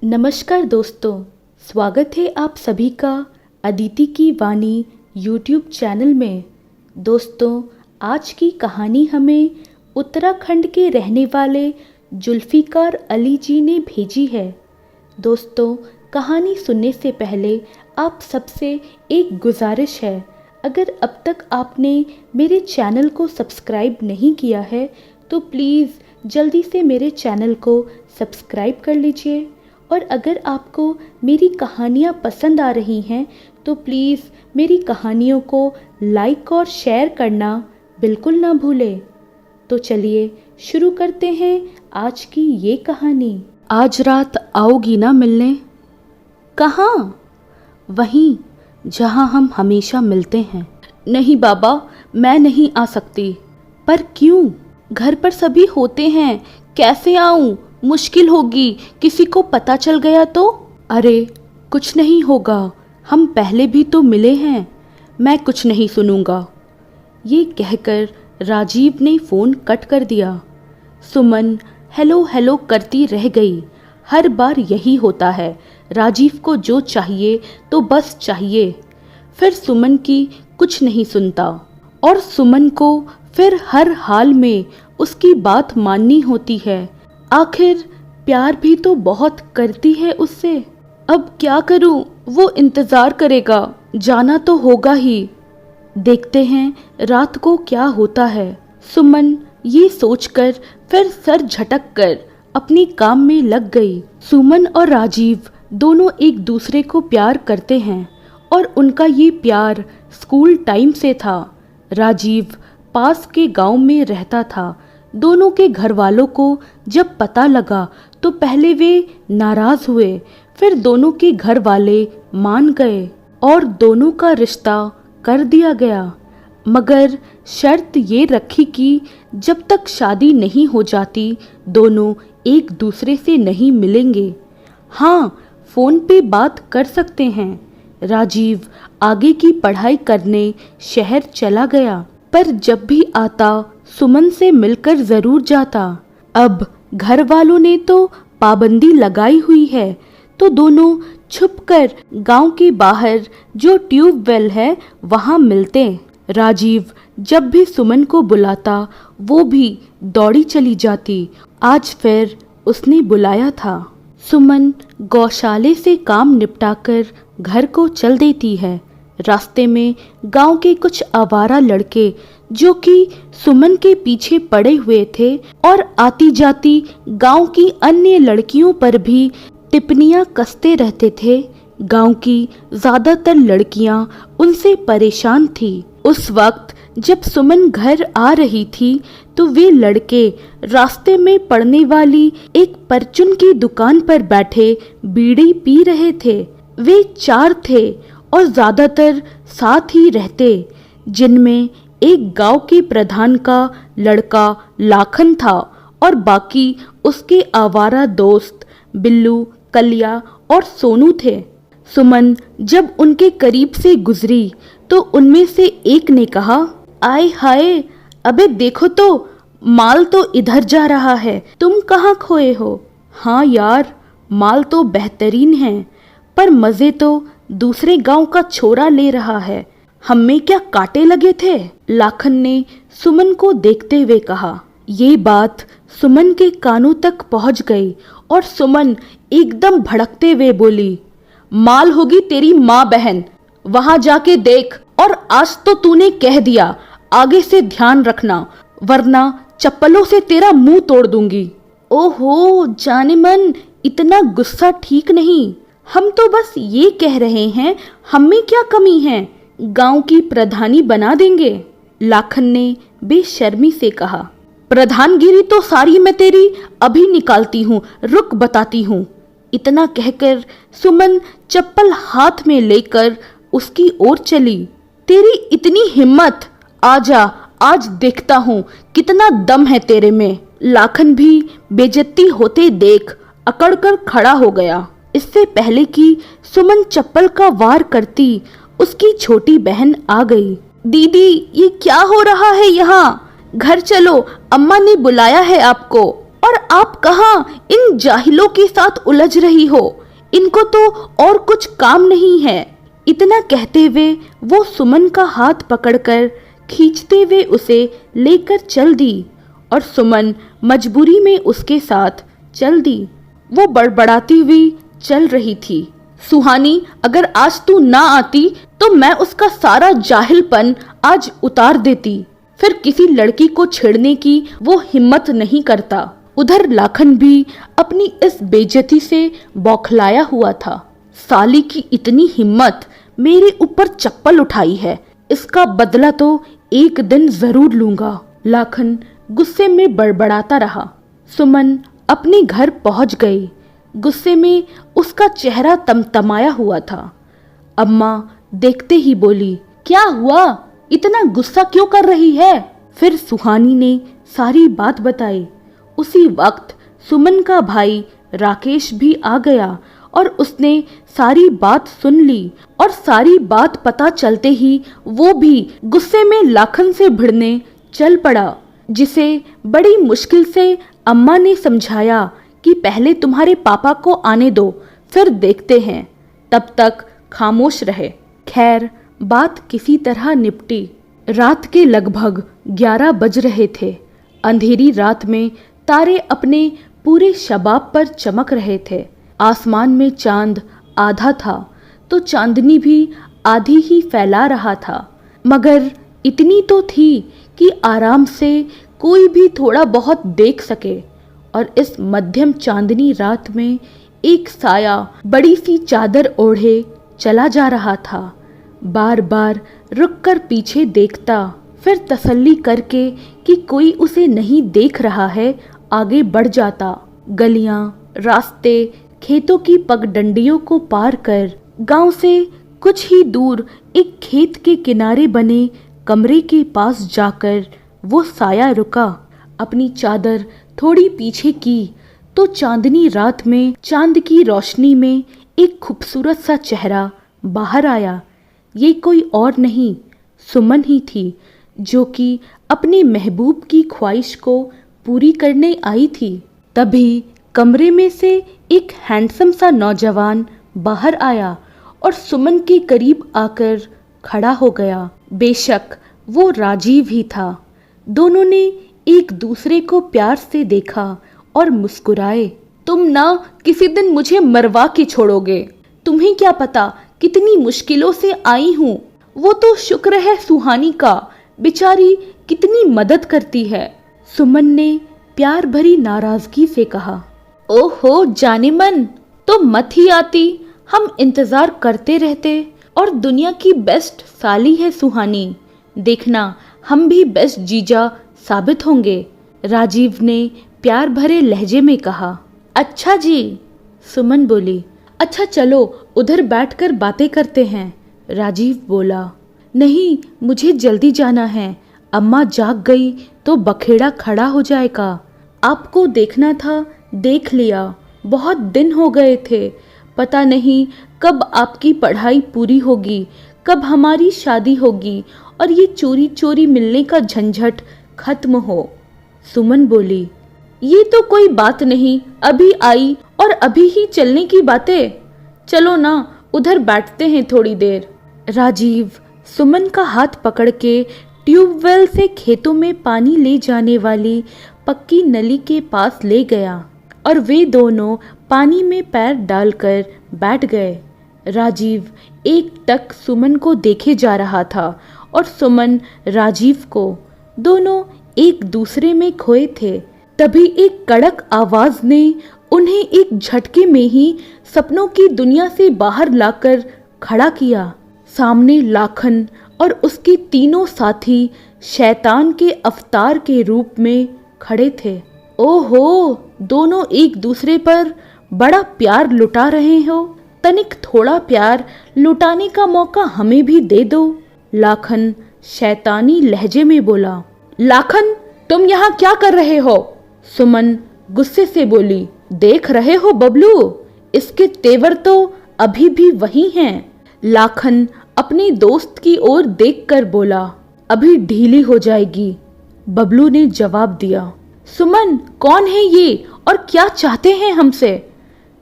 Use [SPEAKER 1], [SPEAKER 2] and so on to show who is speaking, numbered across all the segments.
[SPEAKER 1] नमस्कार दोस्तों, स्वागत है आप सभी का अदिति की वाणी यूट्यूब चैनल में। दोस्तों, आज की कहानी हमें उत्तराखंड के रहने वाले जुल्फ़िकार अली जी ने भेजी है। दोस्तों, कहानी सुनने से पहले आप सबसे एक गुजारिश है, अगर अब तक आपने मेरे चैनल को सब्सक्राइब नहीं किया है तो प्लीज़ जल्दी से मेरे चैनल को सब्सक्राइब कर लीजिए। और अगर आपको मेरी कहानियाँ पसंद आ रही हैं तो प्लीज़ मेरी कहानियों को लाइक और शेयर करना बिल्कुल ना भूलें। तो चलिए शुरू करते हैं आज की ये कहानी। आज रात आओगी ना मिलने? कहाँ? वहीं जहाँ हम हमेशा मिलते हैं। नहीं बाबा, मैं नहीं आ सकती। पर क्यों? घर पर सभी होते हैं, कैसे आऊँ? मुश्किल होगी, किसी को पता चल गया तो? अरे कुछ नहीं होगा, हम पहले भी तो मिले हैं, मैं कुछ नहीं सुनूंगा। ये कहकर राजीव ने फ़ोन कट कर दिया। सुमन हेलो हेलो करती रह गई। हर बार यही होता है, राजीव को जो चाहिए तो बस चाहिए। फिर सुमन की कुछ नहीं सुनता और सुमन को फिर हर हाल में उसकी बात माननी होती है। आखिर प्यार भी तो बहुत करती है उससे। अब क्या करूं? वो इंतज़ार करेगा, जाना तो होगा ही। देखते हैं रात को क्या होता है। सुमन ये सोचकर फिर सर झटक कर अपनी काम में लग गई। सुमन और राजीव दोनों एक दूसरे को प्यार करते हैं और उनका ये प्यार स्कूल टाइम से था। राजीव पास के गांव में रहता था। दोनों के घर वालों को जब पता लगा तो पहले वे नाराज हुए, फिर दोनों के घर वाले मान गए और दोनों का रिश्ता कर दिया गया। मगर शर्त ये रखी कि जब तक शादी नहीं हो जाती दोनों एक दूसरे से नहीं मिलेंगे। हाँ, फ़ोन पे बात कर सकते हैं। राजीव आगे की पढ़ाई करने शहर चला गया, पर जब भी आता सुमन से मिलकर ज़रूर जाता। अब घर वालों ने तो पाबंदी लगाई हुई है तो दोनों छुपकर गांव के बाहर जो ट्यूबवेल है वहां मिलते। राजीव जब भी सुमन को बुलाता वो भी दौड़ी चली जाती। आज फिर उसने बुलाया था। सुमन गौशाले से काम निपटाकर घर को चल देती है। रास्ते में गांव के कुछ आवारा लड़के जो कि सुमन के पीछे पड़े हुए थे और आती जाती गांव की अन्य लड़कियों पर भी टिप्पणियां कसते रहते थे। गांव की ज्यादातर लड़कियां उनसे परेशान थी। उस वक्त जब सुमन घर आ रही थी तो वे लड़के रास्ते में पड़ने वाली एक परचून की दुकान पर बैठे बीड़ी पी रहे थे। वे 4 थे और ज्यादातर साथ ही रहते, जिनमें एक गांव के प्रधान का लड़का लाखन था और बाकी उसके आवारा दोस्त बिल्लू, कलिया और सोनू थे। सुमन जब उनके करीब से गुजरी तो उनमें से एक ने कहा, आय हाय, अबे देखो तो, माल तो इधर जा रहा है, तुम कहाँ खोए हो? हाँ यार, माल तो बेहतरीन है, पर मज़े तो दूसरे गांव का छोरा ले रहा है, हमें क्या कांटे लगे थे? लाखन ने सुमन को देखते हुए कहा। ये बात सुमन के कानों तक पहुंच गई और सुमन एकदम भड़कते हुए बोली, माल होगी तेरी माँ बहन, वहां जाके देख। और आज तो तूने कह दिया, आगे से ध्यान रखना वरना चप्पलों से तेरा मुंह तोड़ दूंगी। ओहो जाने मन, इतना गुस्सा ठीक नहीं, हम तो बस ये कह रहे हैं, हमें क्या कमी है, गांव की प्रधानी बना देंगे। लाखन ने बेशर्मी से कहा। प्रधानगिरी तो सारी मैं तेरी अभी निकालती हूँ, रुक बताती हूँ। इतना कहकर सुमन चप्पल हाथ में लेकर उसकी ओर चली। तेरी इतनी हिम्मत, आजा, आज देखता हूँ कितना दम है तेरे में। लाखन भी बेइज्जती होते देख अकड़कर खड़ा हो गया। इससे पहले कि सुमन चप्पल का वार करती उसकी छोटी बहन आ गई। दीदी, ये क्या हो रहा है यहाँ? घर चलो, अम्मा ने बुलाया है आपको। और आप कहाँ इन जाहिलों के साथ उलझ रही हो, इनको तो और कुछ काम नहीं है। इतना कहते हुए वो सुमन का हाथ पकड़कर खींचते हुए उसे लेकर चल दी और सुमन मजबूरी में उसके साथ चल दी। वो बड़बड़ाती हुई चल रही थी, सुहानी अगर आज तू ना आती तो मैं उसका सारा जाहिलपन आज उतार देती। फिर किसी लड़की को छेड़ने की वो हिम्मत नहीं करता। उधर लाखन भी अपनी इस बेइज्जती से बौखलाया हुआ था। साली की इतनी हिम्मत, मेरे ऊपर चप्पल उठाई है, इसका बदला तो एक दिन जरूर लूंगा। लाखन गुस्से में बड़बड़ाता रहा। सुमन अपने घर पहुंच गई। गुस्से में उसका चेहरा तमतमाया हुआ था। अम्मा देखते ही बोली, क्या हुआ, इतना गुस्सा क्यों कर रही है? फिर सुहानी ने सारी बात बताई। उसी वक्त सुमन का भाई राकेश भी आ गया और उसने सारी बात सुन ली और सारी बात पता चलते ही वो भी गुस्से में लाखन से भिड़ने चल पड़ा, जिसे बड़ी मुश्किल से अम्मा ने समझाया कि पहले तुम्हारे पापा को आने दो, फिर देखते हैं। तब तक खामोश रहे। खैर, बात किसी तरह निपटी। रात के लगभग 11 बज रहे थे। अंधेरी रात में तारे अपने पूरे शबाब पर चमक रहे थे। आसमान में चांद आधा था तो चांदनी भी आधी ही फैला रहा था, मगर इतनी तो थी कि आराम से कोई भी थोड़ा बहुत देख सके। और इस मध्यम चांदनी रात में एक साया बड़ी सी चादर ओढ़े चला जा रहा था। बार बार रुककर पीछे देखता, फिर तसल्ली करके कि कोई उसे नहीं देख रहा है आगे बढ़ जाता। गलियां, रास्ते, खेतों की पगडंडियों को पार कर गांव से कुछ ही दूर एक खेत के किनारे बने कमरे के पास जाकर वो साया रुका। अपनी चादर थोड़ी पीछे की तो चांदनी रात में चांद की रोशनी में एक खूबसूरत सा चेहरा बाहर आया। ये कोई और नहीं, सुमन ही थी, जो कि अपने महबूब की ख्वाहिश को पूरी करने आई थी। तभी कमरे में से एक हैंडसम सा नौजवान बाहर आया और सुमन के करीब आकर खड़ा हो गया। बेशक वो राजीव ही था। दोनों ने एक दूसरे को प्यार से देखा और मुस्कुराए। तुम ना किसी दिन मुझे मरवा के छोड़ोगे, तुम्हें क्या पता कितनी मुश्किलों से आई हूँ। वो तो शुक्र है सुहानी का, बेचारी कितनी मदद करती है। सुमन ने प्यार भरी नाराजगी से कहा। ओहो जाने मन, तो मत ही आती, हम इंतजार करते रहते। और दुनिया की बेस्ट साली है सुहानी, देखना हम भी बेस्ट जीजा साबित होंगे, राजीव ने प्यार भरे लहजे में कहा। अच्छा जी, सुमन बोली। अच्छा चलो उधर बैठकर बातें करते हैं, राजीव बोला। नहीं, मुझे जल्दी जाना है, अम्मा जाग गई तो बखेड़ा खड़ा हो जाएगा। आपको देखना था, देख लिया, बहुत दिन हो गए थे। पता नहीं कब आपकी पढ़ाई पूरी होगी, कब हमारी शादी होगी और ये चोरी चोरी मिलने का झंझट खत्म हो। सुमन बोली, ये तो कोई बात नहीं, अभी आई और अभी ही चलने की बातें। चलो ना उधर बैठते हैं थोड़ी देर। राजीव सुमन का हाथ पकड़ के ट्यूबवेल से खेतों में पानी ले जाने वाली पक्की नली के पास ले गया और वे दोनों पानी में पैर डालकर बैठ गए। राजीव एक टक सुमन को देखे जा रहा था और सुमन राजीव को। दोनों एक दूसरे में खोए थे। तभी एक कड़क आवाज ने उन्हें एक झटके में ही सपनों की दुनिया से बाहर लाकर खड़ा किया। सामने लाखन और उसके तीनों साथी शैतान के अवतार के रूप में खड़े थे। ओहो, दोनों एक दूसरे पर बड़ा प्यार लुटा रहे हो, तनिक थोड़ा प्यार लुटाने का मौका हमें भी दे दो, लाखन शैतानी लहजे में बोला। लाखन, तुम यहाँ क्या कर रहे हो? सुमन गुस्से से बोली। देख रहे हो बबलू, इसके तेवर तो अभी भी वही हैं। लाखन अपने दोस्त की ओर देखकर बोला। अभी ढीली हो जाएगी, बबलू ने जवाब दिया। सुमन, कौन है ये और क्या चाहते हैं हमसे?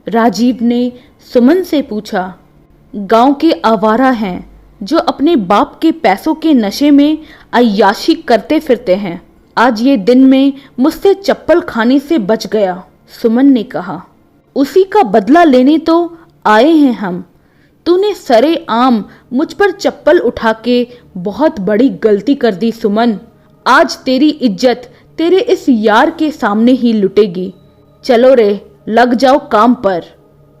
[SPEAKER 1] राजीव ने सुमन से पूछा। गांव के आवारा हैं जो अपने बाप के पैसों के नशे में अय्याशी करते फिरते हैं। आज ये दिन में मुझसे चप्पल खाने से बच गया, सुमन ने कहा। उसी का बदला लेने तो आए हैं हम। तूने सरे आम मुझ पर चप्पल उठा के बहुत बड़ी गलती कर दी सुमन। आज तेरी इज्जत तेरे इस यार के सामने ही लुटेगी। चलो रे, लग जाओ काम पर।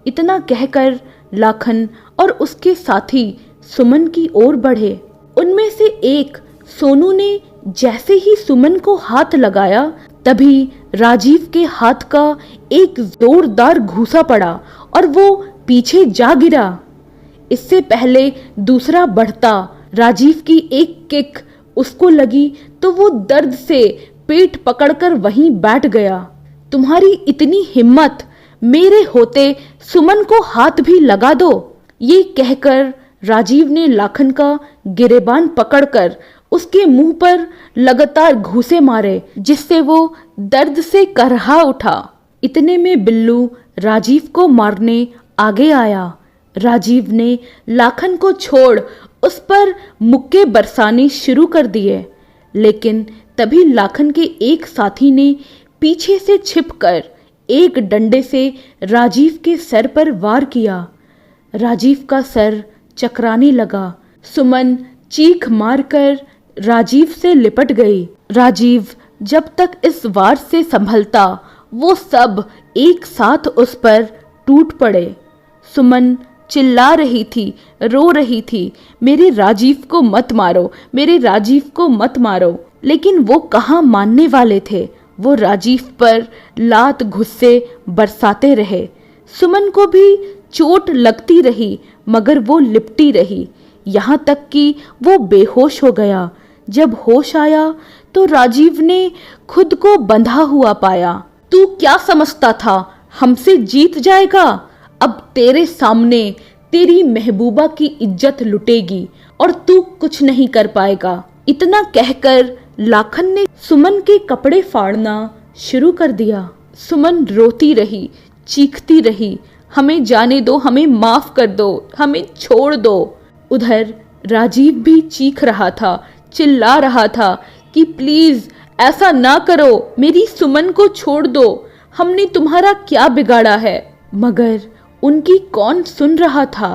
[SPEAKER 1] इतना कहकर लाखन और उसके साथी सुमन की ओर बढ़े। उनमें से एक सोनू ने जैसे ही सुमन को हाथ लगाया तभी राजीव के हाथ का एक जोरदार घूसा पड़ा और वो पीछे जा गिरा। इससे पहले दूसरा बढ़ता राजीव की एक किक उसको लगी तो वो दर्द से पेट पकड़कर वहीं बैठ गया। तुम्हारी इतनी हिम्मत, मेरे होते सुमन को हाथ भी लगा दो? ये कहकर राजीव ने लाखन का गिरेबान पकड़कर उसके मुंह पर लगातार घूंसे मारे, जिससे वो दर्द से करहा उठा। इतने में बिल्लू राजीव को मारने आगे आया। राजीव ने लाखन को छोड़ उस पर मुक्के बरसाने शुरू कर दिए, लेकिन तभी लाखन के एक साथी ने पीछे से छिपकर एक डंडे से राजीव के सर पर वार किया। राजीव का सर चकराने लगा। सुमन चीख मारकर राजीव से लिपट गई। राजीव जब तक इस वार से संभलता, वो सब एक साथ उस पर टूट पड़े। सुमन चिल्ला रही थी, रो रही थी, मेरे राजीव को मत मारो, मेरे राजीव को मत मारो। लेकिन वो कहाँ मानने वाले थे। वो राजीव पर लात घुस्से बरसाते रहे। सुमन को भी चोट लगती रही, मगर वो लिपटी रही, यहाँ तक कि वो बेहोश हो गया। जब होश आया तो राजीव ने खुद को बंधा हुआ पाया। तू क्या समझता था हमसे जीत जाएगा? अब तेरे सामने तेरी महबूबा की इज्जत लुटेगी और तू कुछ नहीं कर पाएगा। इतना कहकर लाखन ने सुमन के कपड़े फाड़ना शुरू कर दिया। सुमन रोती रही, चीखती रही, हमें जाने दो, हमें माफ कर दो, हमें छोड़ दो। उधर राजीव भी चीख रहा था, चिल्ला रहा था कि प्लीज ऐसा ना करो, मेरी सुमन को छोड़ दो, हमने तुम्हारा क्या बिगाड़ा है। मगर उनकी कौन सुन रहा था।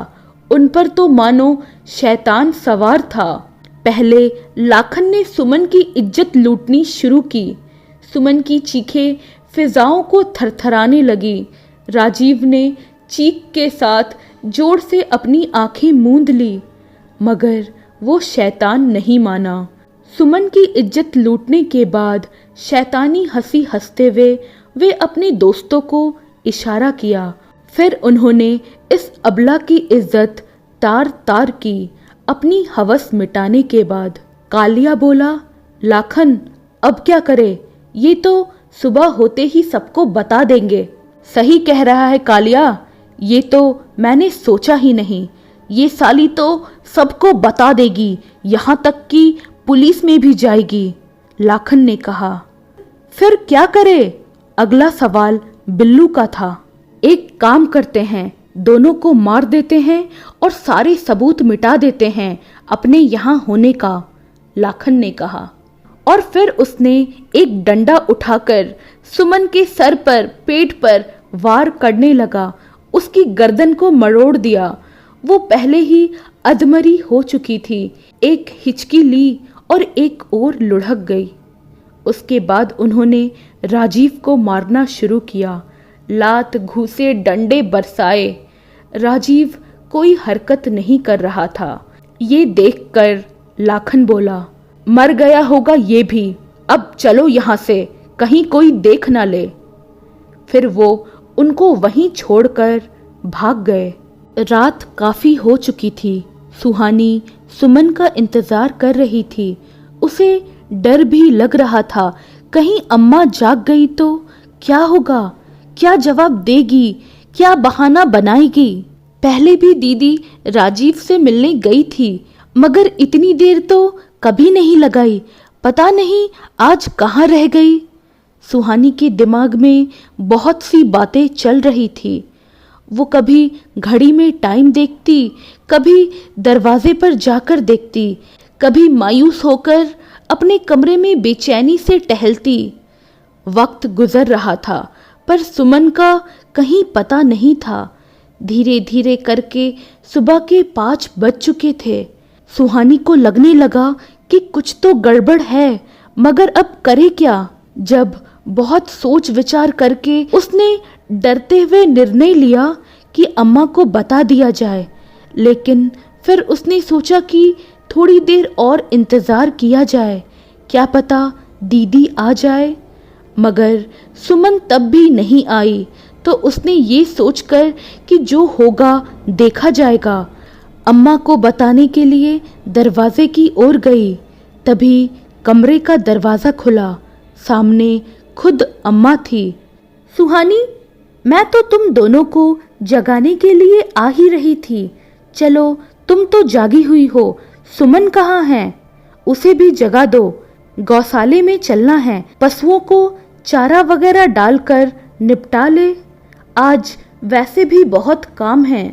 [SPEAKER 1] उन पर तो मानो शैतान सवार था। पहले लाखन ने सुमन की इज्जत लूटनी शुरू की। सुमन की चीखें फिजाओं को थरथराने लगी। राजीव ने चीख के साथ जोर से अपनी आंखें मूंद ली, मगर वो शैतान नहीं माना। सुमन की इज्जत लूटने के बाद शैतानी हंसी हंसते हुए वे अपने दोस्तों को इशारा किया। फिर उन्होंने इस अबला की इज्जत तार तार की। अपनी हवस मिटाने के बाद कालिया बोला, लाखन अब क्या करे? ये तो सुबह होते ही सबको बता देंगे। सही कह रहा है कालिया, ये तो मैंने सोचा ही नहीं। ये साली तो सबको बता देगी, यहाँ तक कि पुलिस में भी जाएगी, लाखन ने कहा। फिर क्या करे? अगला सवाल बिल्लू का था। एक काम करते हैं, दोनों को मार देते हैं और सारे सबूत मिटा देते हैं अपने यहाँ होने का, लाखन ने कहा। और फिर उसने एक डंडा उठाकर सुमन के सर पर, पेट पर वार करने लगा। उसकी गर्दन को मरोड़ दिया। वो पहले ही अधमरी हो चुकी थी। एक हिचकी ली और एक और लुढ़क गई। उसके बाद उन्होंने राजीव को मारना शुरू किया। लात, घूसे, डंडे बरसाए। राजीव कोई हरकत नहीं कर रहा था। ये देखकर लाखन बोला, मर गया होगा ये भी, अब चलो यहाँ से, कहीं कोई देख ना ले। फिर वो उनको वहीं छोड़कर भाग गए। रात काफी हो चुकी थी। सुहानी सुमन का इंतजार कर रही थी। उसे डर भी लग रहा था, कहीं अम्मा जाग गई तो क्या होगा, क्या जवाब देगी, क्या बहाना बनाएगी। पहले भी दीदी राजीव से मिलने गई थी, मगर इतनी देर तो कभी नहीं लगाई। पता नहीं आज कहाँ रह गई। सुहानी के दिमाग में बहुत सी बातें चल रही थी। वो कभी घड़ी में टाइम देखती, कभी दरवाजे पर जाकर देखती, कभी मायूस होकर अपने कमरे में बेचैनी से टहलती। वक्त गुजर रहा था पर सुमन का कहीं पता नहीं था। धीरे धीरे करके सुबह के 5 बज चुके थे। सुहानी को लगने लगा कि कुछ तो गड़बड़ है, मगर अब करे क्या। जब बहुत सोच विचार करके उसने डरते हुए निर्णय लिया कि अम्मा को बता दिया जाए, लेकिन फिर उसने सोचा कि थोड़ी देर और इंतज़ार किया जाए, क्या पता दीदी आ जाए। मगर सुमन तब भी नहीं आई, तो उसने ये सोचकर कि जो होगा देखा जाएगा, अम्मा को बताने के लिए दरवाजे की ओर गई। तभी कमरे का दरवाज़ा खुला। सामने खुद अम्मा थी। सुहानी, मैं तो तुम दोनों को जगाने के लिए आ ही रही थी। चलो, तुम तो जागी हुई हो, सुमन कहाँ है? उसे भी जगा दो। गौशाले में चलना है, पशुओं को चारा वगैरह डालकर निपटा ले। आज वैसे भी बहुत काम है,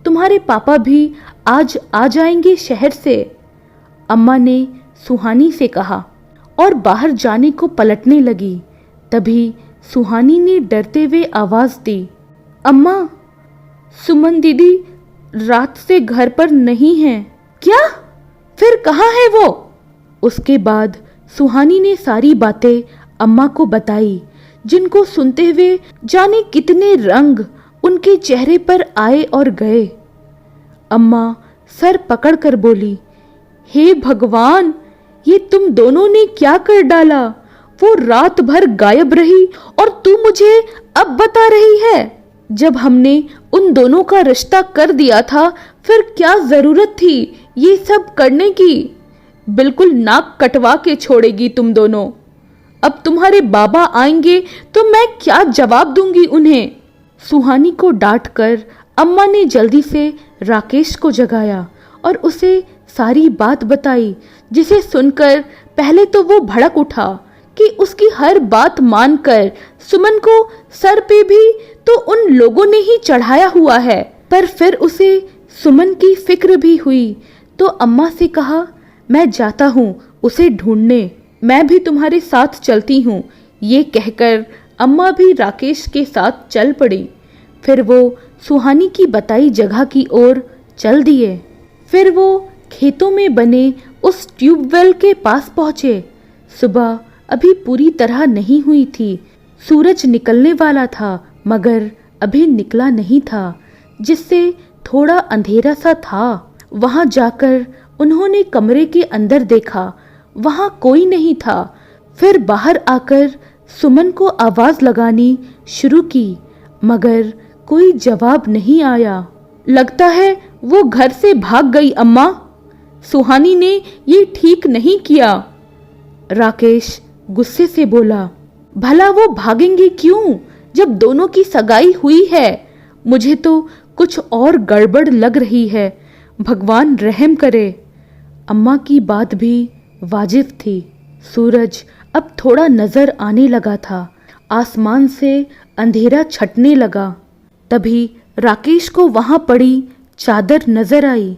[SPEAKER 1] तुम्हारे पापा भी आज आ जाएंगे शहर से, अम्मा ने सुहानी से कहा और बाहर जाने को पलटने लगी। तभी सुहानी ने डरते हुए आवाज दी, अम्मा, सुमन दीदी रात से घर पर नहीं है। क्या? फिर कहाँ है वो? उसके बाद सुहानी ने सारी बातें अम्मा को बताई, जिनको सुनते हुए जाने कितने रंग उनके चेहरे पर आए और गए। अम्मा सर पकड़कर बोली, हे भगवान, ये तुम दोनों ने क्या कर डाला? वो रात भर गायब रही और तू मुझे अब बता रही है? जब हमने उन दोनों का रिश्ता कर दिया था, फिर क्या जरूरत थी ये सब करने की? बिल्कुल नाक कटवा के छोड़ेगी तुम दोनों। अब तुम्हारे बाबा आएंगे तो मैं क्या जवाब दूंगी उन्हें? सुहानी को डांटकर अम्मा ने जल्दी से राकेश को जगाया और उसे सारी बात बताई, जिसे सुनकर पहले तो वो भड़क उठा कि उसकी हर बात मानकर सुमन को सर पे भी तो उन लोगों ने ही चढ़ाया हुआ है। पर फिर उसे सुमन की फिक्र भी हुई, तो अम्मा से कहा, मैं जाता हूँ उसे ढूंढने, मैं भी तुम्हारे साथ चलती हूँ। ये कहकर अम्मा भी राकेश के साथ चल पड़ी। फिर वो सुहानी की बताई जगह की ओर चल दिए। फिर वो खेतों में बने उस ट्यूबवेल के पास पहुंचे। सुबह अभी पूरी तरह नहीं हुई थी। सूरज निकलने वाला था, मगर अभी निकला नहीं था, जिससे थोड़ा अंधेरा सा था। वहां जाकर उन्होंने कमरे के अंदर देखा, वहां कोई नहीं था। फिर बाहर आकर सुमन को आवाज लगानी शुरू की, मगर कोई जवाब नहीं आया। लगता है वो घर से भाग गई अम्मा। सुहानी ने ये ठीक नहीं किया, राकेश गुस्से से बोला। भला वो भागेंगे क्यों जब दोनों की सगाई हुई है? मुझे तो कुछ और गड़बड़ लग रही है, भगवान रहम करे। अम्मा की बात भी वाजिब थी। सूरज अब थोड़ा नजर आने लगा था, आसमान से अंधेरा छटने लगा। तभी राकेश को वहां पड़ी चादर नजर आई।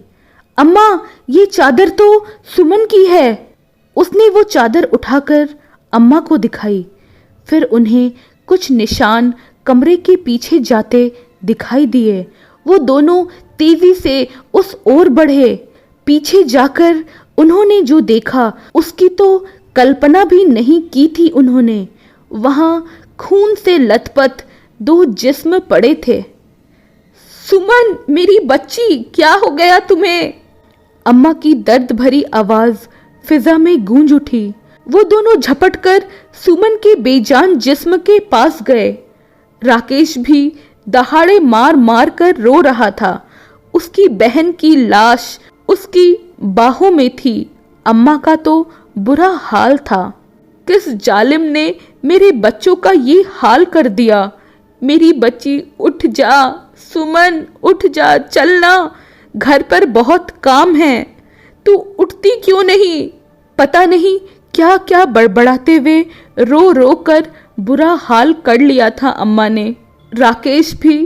[SPEAKER 1] अम्मा, ये चादर तो सुमन की है। उसने वो चादर उठाकर अम्मा को दिखाई। फिर उन्हें कुछ निशान कमरे के पीछे जाते दिखाई दिए। वो दोनों तेजी से उस ओर बढ़े। पीछे जाकर उन्होंने जो देखा उसकी तो कल्पना भी नहीं की थी उन्होंने। वहां खून से लथपथ 2 जिस्म पड़े थे। सुमन, मेरी बच्ची, क्या हो गया तुम्हें? अम्मा की दर्द भरी आवाज फिजा में गूंज उठी। वो दोनों झपटकर सुमन के बेजान जिस्म के पास गए। राकेश भी दहाड़े मार मार कर रो रहा था। उसकी बहन की लाश उसकी बाहों में थी। अम्मा का तो बुरा हाल था। किस जालिम ने मेरे बच्चों का ये हाल कर दिया? मेरी बच्ची, उठ जा। सुमन, उठ जा, चलना, घर पर बहुत काम है। तू उठती क्यों नहीं? पता नहीं क्या क्या बड़बड़ाते हुए रो रो कर बुरा हाल कर लिया था अम्मा ने। राकेश भी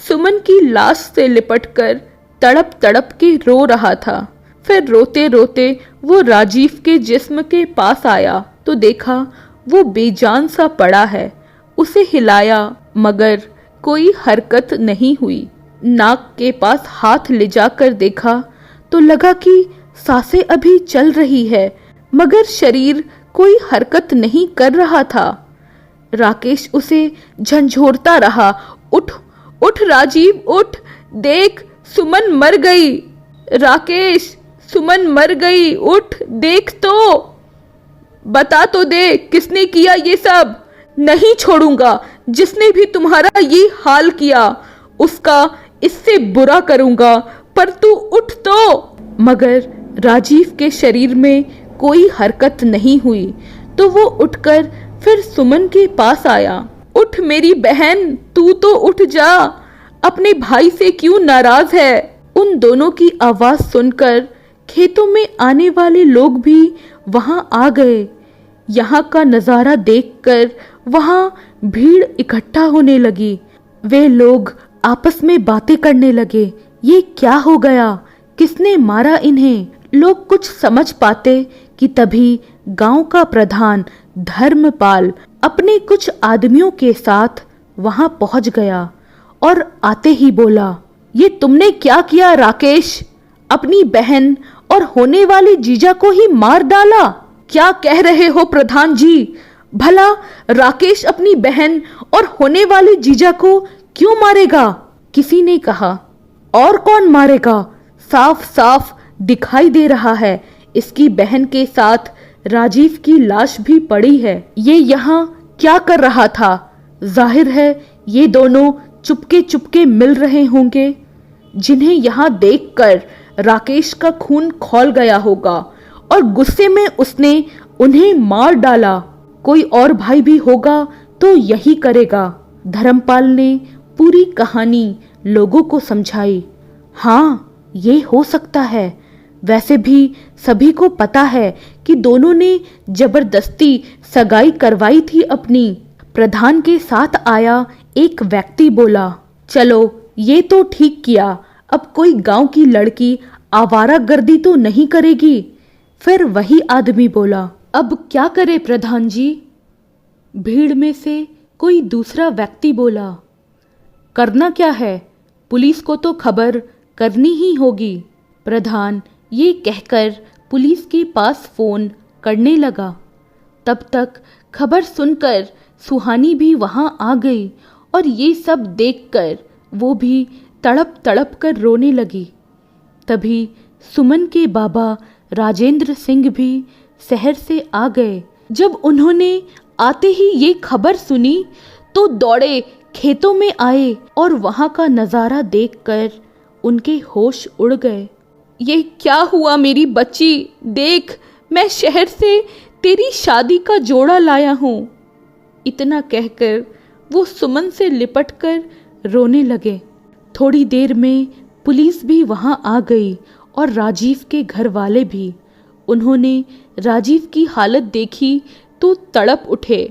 [SPEAKER 1] सुमन की लाश से लिपटकर तड़प तड़प के रो रहा था। फिर रोते रोते वो राजीव के जिस्म के पास आया तो देखा वो बेजान सा पड़ा है। उसे हिलाया मगर कोई हरकत नहीं हुई। नाक के पास हाथ ले जाकर देखा तो लगा कि सांसें अभी चल रही है मगर शरीर कोई हरकत नहीं कर रहा था। राकेश उसे झंझोरता रहा, उठ उठ राजीव उठ, देख सुमन मर गई। राकेश सुमन मर गई, उठ देख तो, बता तो दे किसने किया ये सब। नहीं छोड़ूंगा, जिसने भी तुम्हारा ये हाल किया उसका इससे बुरा करूंगा, पर तू उठ तो। मगर राजीव के शरीर में कोई हरकत नहीं हुई तो वो उठकर फिर सुमन के पास आया। उठ मेरी बहन, तू तो उठ जा, अपने भाई से क्यों नाराज है। उन दोनों की आवाज सुनकर खेतों में आने वाले लोग भी वहां आ गए। यहाँ का नजारा देखकर वहां भीड़ इकट्ठा होने लगी। वे लोग आपस में बातें करने लगे, ये क्या हो गया, किसने मारा इन्हें। लोग कुछ समझ पाते कि तभी गांव का प्रधान धर्मपाल अपने कुछ आदमियों के साथ वहां पहुंच गया और आते ही बोला, ये तुमने क्या किया राकेश, अपनी बहन और होने वाले जीजा को ही मार डाला। क्या कह रहे हो प्रधान जी, भला राकेश अपनी बहन और होने वाले जीजा को क्यों मारेगा। किसी ने कहा, और कौन मारेगा, साफ साफ दिखाई दे रहा है इसकी बहन के साथ राजीव की लाश भी पड़ी है। ये यहाँ क्या कर रहा था। जाहिर है ये दोनों चुपके चुपके मिल रहे होंगे, जिन्हें यहाँ देखकर राकेश का खून खौल गया होगा और गुस्से में उसने उन्हें मार डाला। कोई और भाई भी होगा तो यही करेगा। धर्मपाल ने पूरी कहानी लोगों को समझाई। हाँ, ये हो सकता है। वैसे भी सभी को पता है कि दोनों ने जबरदस्ती सगाई करवाई थी अपनी। प्रधान के साथ आया एक व्यक्ति बोला, चलो ये तो ठीक किया, अब कोई गांव की लड़की आवारागर्दी तो नहीं करेगी। फिर वही आदमी बोला, अब क्या करे प्रधान जी। भीड़ में से कोई दूसरा व्यक्ति बोला, करना क्या है, पुलिस को तो खबर करनी ही होगी। प्रधान ये कहकर पुलिस के पास फोन करने लगा। तब तक खबर सुनकर सुहानी भी वहां आ गई और ये सब देखकर वो भी तड़प तड़प कर रोने लगी। तभी सुमन के बाबा राजेंद्र सिंह भी शहर से आ गए। जब उन्होंने आते ही ये खबर सुनी तो दौड़े खेतों में आए और वहां का नज़ारा देखकर उनके होश उड़ गए। ये क्या हुआ मेरी बच्ची, देख मैं शहर से तेरी शादी का जोड़ा लाया हूँ। इतना कहकर वो सुमन से लिपटकर रोने लगे। थोड़ी देर में पुलिस भी वहां आ गई और राजीव के घर वाले भी। उन्होंने राजीव की हालत देखी तो तड़प उठे।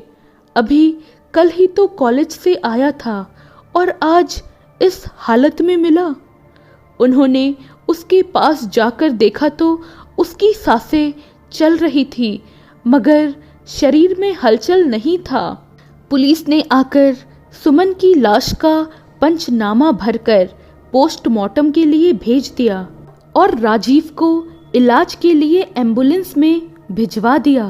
[SPEAKER 1] अभी कल ही तो कॉलेज से आया था और आज इस हालत में मिला। उन्होंने उसके पास जाकर देखा तो उसकी सांसें चल रही थी मगर शरीर में हलचल नहीं था। पुलिस ने आकर सुमन की लाश का पंचनामा भरकर पोस्टमार्टम के लिए भेज दिया और राजीव को इलाज के लिए एम्बुलेंस में भिजवा दिया।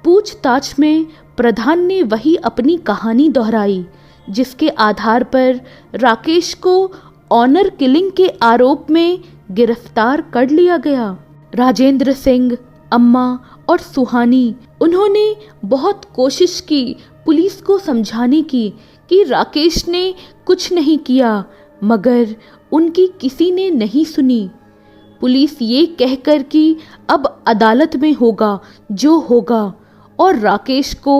[SPEAKER 1] पूछताछ में प्रधान ने वही अपनी कहानी दोहराई जिसके आधार पर राकेश को ऑनर किलिंग के आरोप में गिरफ्तार कर लिया गया। राजेंद्र सिंह, अम्मा और सुहानी उन्होंने बहुत कोशिश की पुलिस को समझाने की कि राकेश ने कुछ नहीं किया मगर उनकी किसी ने नहीं सुनी। पुलिस ये कहकर कि अब अदालत में होगा जो होगा और राकेश को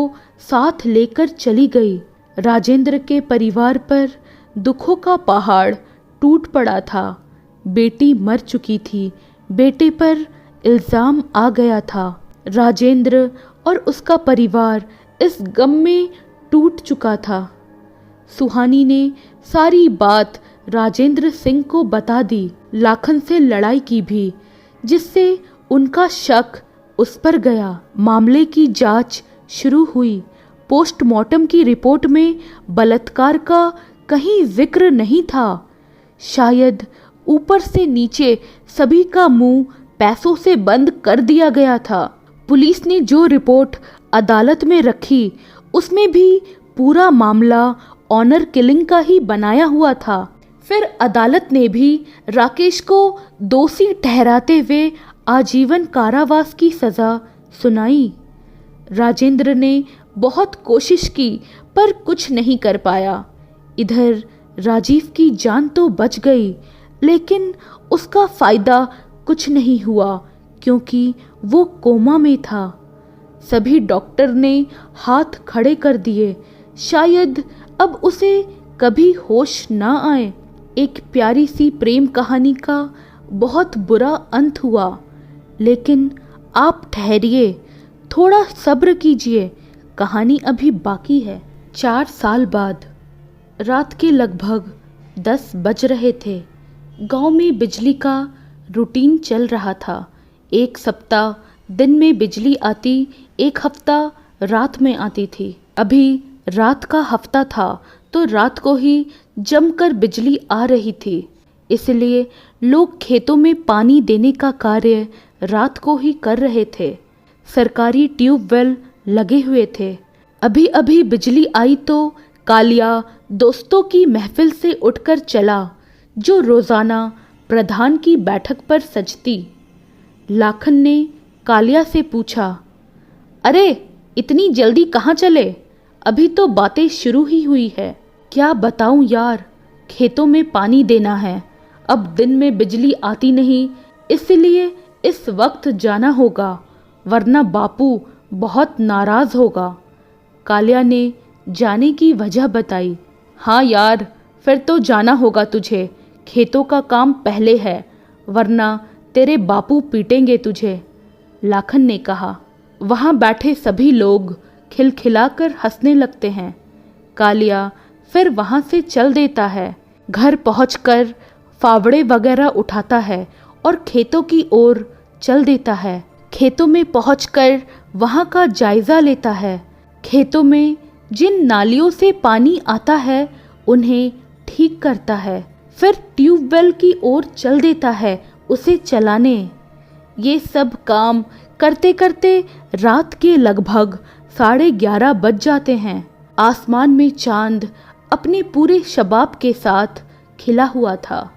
[SPEAKER 1] साथ लेकर चली गई। राजेंद्र के परिवार पर दुखों का पहाड़ टूट पड़ा था। बेटी मर चुकी थी, बेटे पर इल्ज़ाम आ गया था। राजेंद्र और उसका परिवार इस गम में टूट चुका था। सुहानी ने सारी बात राजेंद्र सिंह को बता दी, लाखन से लड़ाई की भी, जिससे उनका शक उस पर गया। मामले की जांच शुरू हुई। पोस्टमार्टम की रिपोर्ट में बलात्कार का कहीं जिक्र नहीं था। शायद ऊपर से नीचे सभी का मुंह पैसों से बंद कर दिया गया था। पुलिस ने जो रिपोर्ट अदालत में रखी उसमें भी पूरा मामला ऑनर किलिंग का ही बनाया हुआ था। फिर अदालत ने भी राकेश को दोषी ठहराते हुए आजीवन कारावास की सज़ा सुनाई। राजेंद्र ने बहुत कोशिश की पर कुछ नहीं कर पाया। इधर राजीव की जान तो बच गई, लेकिन उसका फ़ायदा कुछ नहीं हुआ क्योंकि वो कोमा में था। सभी डॉक्टर ने हाथ खड़े कर दिए। शायद अब उसे कभी होश ना आए। एक प्यारी सी प्रेम कहानी का बहुत बुरा अंत हुआ, लेकिन आप ठहरिए, थोड़ा सब्र कीजिए, कहानी अभी बाकी है। 4 साल बाद रात के लगभग 10 बज रहे थे। गांव में बिजली का रूटीन चल रहा था। एक सप्ताह दिन में बिजली आती, एक हफ्ता रात में आती थी। अभी रात का हफ्ता था तो रात को ही जमकर बिजली आ रही थी, इसलिए लोग खेतों में पानी देने का कार्य रात को ही कर रहे थे। सरकारी ट्यूबवेल लगे हुए थे। अभी अभी बिजली आई तो कालिया दोस्तों की महफिल से उठकर चला, जो रोज़ाना प्रधान की बैठक पर सजती। लाखन ने कालिया से पूछा, अरे इतनी जल्दी कहाँ चले? अभी तो बातें शुरू ही हुई है। क्या बताऊं यार, खेतों में पानी देना है। अब दिन में बिजली आती नहीं, इसलिए इस वक्त जाना होगा, वरना बापू बहुत नाराज़ होगा। कालिया ने जाने की वजह बताई। हाँ यार, फिर तो जाना होगा तुझे। खेतों का काम पहले है, वरना तेरे बापू पीटेंगे तुझे, लाखन ने कहा। वहाँ बैठे सभी लोग खिलखिलाकर हंसने लगते हैं। कालिया फिर वहाँ से चल देता है। घर पहुंचकर फावड़े वगैरह उठाता है और खेतों की ओर चल देता है। खेतों में पहुंचकर वहाँ का जायज़ा लेता है। खेतों में जिन नालियों से पानी आता है उन्हें ठीक करता है। फिर ट्यूबवेल की ओर चल देता है उसे चलाने। ये सब काम करते करते रात के लगभग 11:30 बज जाते हैं। आसमान में चांद अपने पूरे शबाब के साथ खिला हुआ था।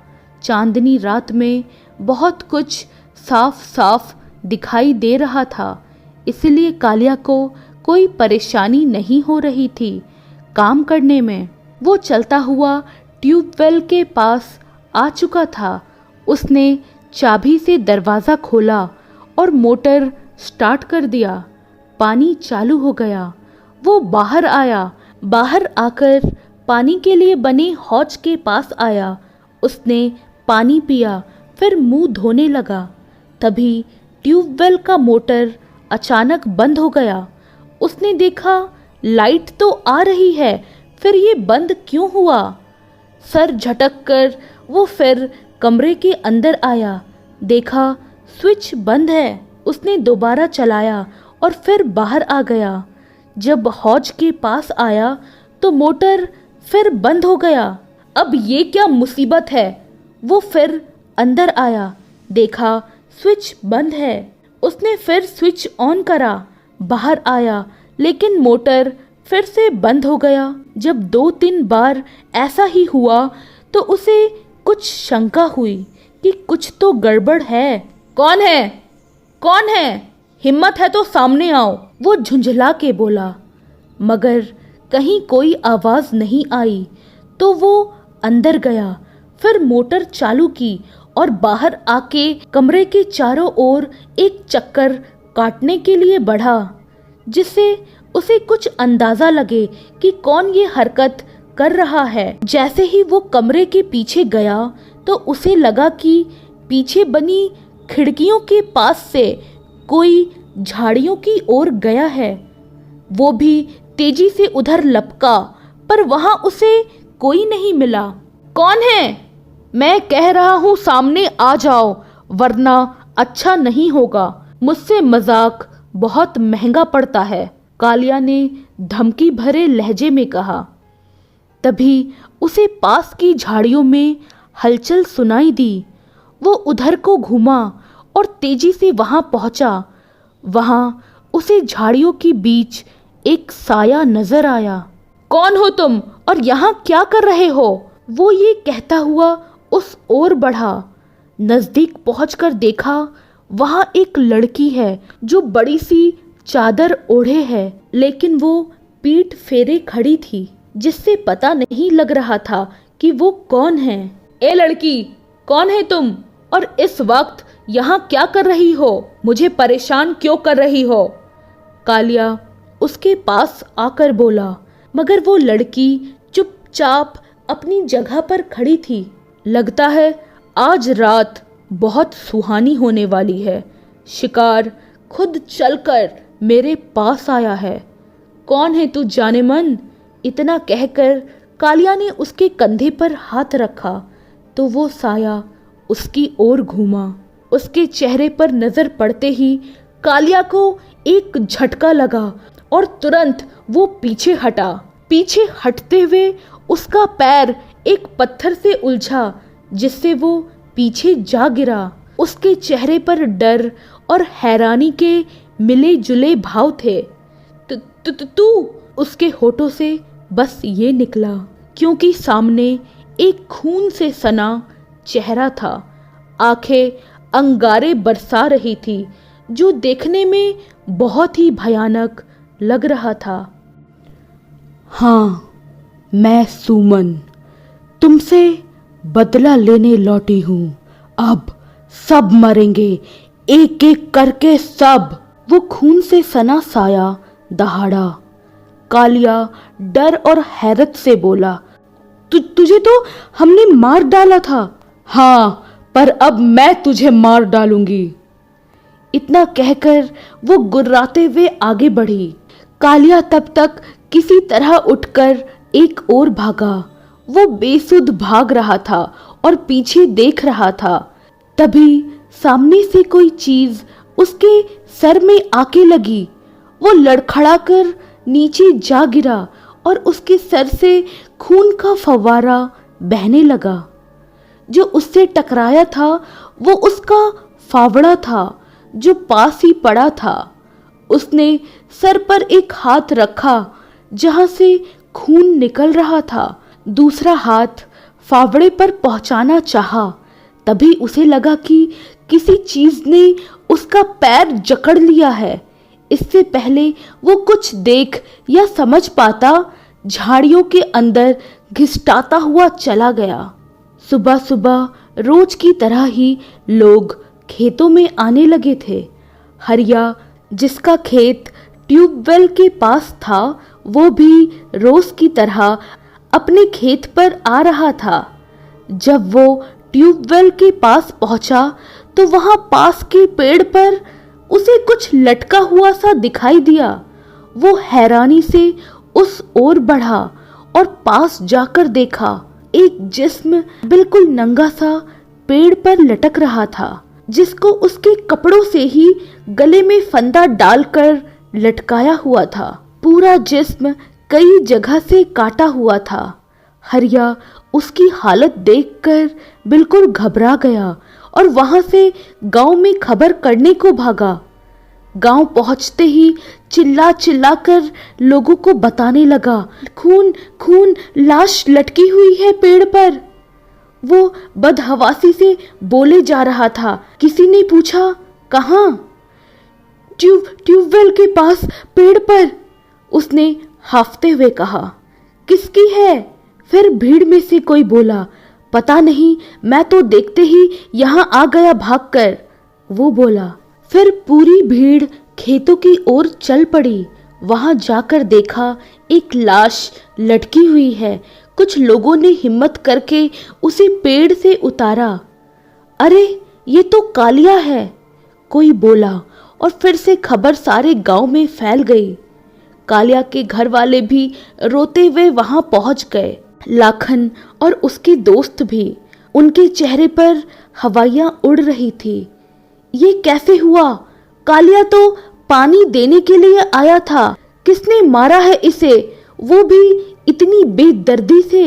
[SPEAKER 1] चांदनी रात में बहुत कुछ साफ साफ दिखाई दे रहा था, इसलिए कालिया को कोई परेशानी नहीं हो रही थी काम करने में। वो चलता हुआ ट्यूबवेल के पास आ चुका था। उसने चाबी से दरवाज़ा खोला और मोटर स्टार्ट कर दिया। पानी चालू हो गया। वो बाहर आया। बाहर आकर पानी के लिए बने हौज के पास आया। उसने पानी पिया, फिर मुंह धोने लगा। तभी ट्यूबवेल का मोटर अचानक बंद हो गया। उसने देखा लाइट तो आ रही है, फिर ये बंद क्यों हुआ? सर झटक कर वो फिर कमरे के अंदर आया। देखा स्विच बंद है। उसने दोबारा चलाया और फिर बाहर आ गया। जब हौज के पास आया तो मोटर फिर बंद हो गया। अब ये क्या मुसीबत है? वो फिर अंदर आया, देखा स्विच बंद है। उसने फिर स्विच ऑन करा, बाहर आया, लेकिन मोटर फिर से बंद हो गया। जब 2-3 बार ऐसा ही हुआ तो उसे कुछ शंका हुई कि कुछ तो गड़बड़ है। कौन है? कौन है? हिम्मत है तो सामने आओ, वो झुंझला के बोला। मगर कहीं कोई आवाज़ नहीं आई तो वो अंदर गया। फिर मोटर चालू की और बाहर आके कमरे के चारों ओर एक चक्कर काटने के लिए बढ़ा, जिससे उसे कुछ अंदाज़ा लगे कि कौन ये हरकत कर रहा है। जैसे ही वो कमरे के पीछे गया तो उसे लगा कि पीछे बनी खिड़कियों के पास से कोई झाड़ियों की ओर गया है। वो भी तेजी से उधर लपका, पर वहां उसे कोई नहीं मिला। कौन है? मैं कह रहा हूं सामने आ जाओ, वरना अच्छा नहीं होगा। मुझसे मजाक बहुत महंगा पड़ता है, कालिया ने धमकी भरे लहजे में कहा। तभी उसे पास की झाड़ियों में हलचल सुनाई दी। वो उधर को घूमा और तेजी से वहां पहुंचा। वहां उसे झाड़ियों के बीच एक साया नजर आया। कौन हो तुम और यहाँ क्या कर रहे हो? वो ये कहता हुआ उस ओर बढ़ा। नजदीक पहुंचकर देखा, वहां एक लड़की है जो बड़ी सी चादर ओढ़े है, लेकिन वो पीठ फेरे खड़ी थी, जिससे पता नहीं लग रहा था कि वो कौन है। ए लड़की, कौन है तुम और इस वक्त यहाँ क्या कर रही हो? मुझे परेशान क्यों कर रही हो? कालिया उसके पास आकर बोला, मगर वो लड़की चुपचाप अपनी जगह पर खड़ी थी। लगता है आज रात बहुत सुहानी होने वाली है। शिकार खुद चलकर मेरे पास आया है। कौन है तू जाने मन? इतना कहकर कालिया ने उसके कंधे पर हाथ रखा तो वो साया उसकी ओर घूमा। उसके चेहरे पर नजर पड़ते ही कालिया को एक झटका लगा और तुरंत वो पीछे हटा। पीछे हटते हुए उसका पैर एक पत्थर से उलझा, जिससे वो पीछे जा गिरा। उसके चेहरे पर डर और हैरानी के मिले जुले भाव थे। तू उसके होठों से बस ये निकला, क्योंकि सामने एक खून से सना चेहरा था। आंखें अंगारे बरसा रही थी, जो देखने में बहुत ही भयानक लग रहा था। हाँ, मैं सुमन तुमसे बदला लेने लौटी हूँ। अब सब मरेंगे, एक एक करके सब। वो खून से सना साया दहाड़ा। कालिया डर और हैरत से बोला, तुझे तो हमने मार डाला था। हाँ, पर अब मैं तुझे मार डालूंगी। इतना कहकर वो गुर्राते हुए आगे बढ़ी। कालिया तब तक किसी तरह उठकर एक ओर भागा। वो बेसुध भाग रहा था और पीछे देख रहा था। तभी सामने से कोई चीज उसके सर में आके लगी। वो लड़खड़ाकर नीचे जा गिरा और उसके सर से खून का फव्वारा बहने लगा। जो उससे टकराया था वो उसका फावड़ा था, जो पास ही पड़ा था। उसने सर पर एक हाथ रखा जहां से खून निकल रहा था। दूसरा हाथ फावड़े पर पहुंचाना चाहा, तभी उसे लगा कि किसी चीज ने उसका पैर जकड़ लिया है। इससे पहले वो कुछ देख या समझ पाता, झाड़ियों के अंदर घिसटाता हुआ चला गया। सुबह सुबह रोज की तरह ही लोग खेतों में आने लगे थे। हरिया, जिसका खेत ट्यूबवेल के पास था, वो भी रोज की तरह अपने खेत पर आ रहा था। जब वो ट्यूबवेल के पास पहुंचा तो वहां पास के पेड़ पर उसे कुछ लटका हुआ सा दिखाई दिया। वो हैरानी से उस ओर बढ़ा और पास जाकर देखा, एक जिस्म बिल्कुल नंगा सा पेड़ पर लटक रहा था, जिसको उसके कपड़ों से ही गले में फंदा डालकर लटकाया हुआ था। पूरा जिस्म कई जगह से काटा हुआ था। हरिया उसकी हालत देखकर बिल्कुल घबरा गया और वहां से गांव में खबर करने को भागा। गांव पहुंचते ही चिल्ला चिल्लाकर लोगों को बताने लगा, खून खून, लाश लटकी हुई है पेड़ पर। वो बदहवासी से बोले जा रहा था। किसी ने पूछा, कहाँ? ट्यूबवेल के पास पेड़ पर, उसने हाफते हुए कहा। किसकी है? फिर भीड़ में से कोई बोला, पता नहीं, मैं तो देखते ही यहाँ आ गया भागकर, वो बोला। फिर पूरी भीड़ खेतों की ओर चल पड़ी। वहां जाकर देखा एक लाश लटकी हुई है। कुछ लोगों ने हिम्मत करके उसे पेड़ से उतारा। अरे, ये तो कालिया है, कोई बोला, और फिर से खबर सारे गांव में फैल गई। कालिया के घर वाले भी रोते हुए वहां पहुंच गए। लाखन और उसके दोस्त भी। उनके चेहरे पर हवाइयां उड़ रही थी। ये कैसे हुआ? कालिया तो पानी देने के लिए आया था। किसने मारा है इसे, वो भी इतनी बेदर्दी से?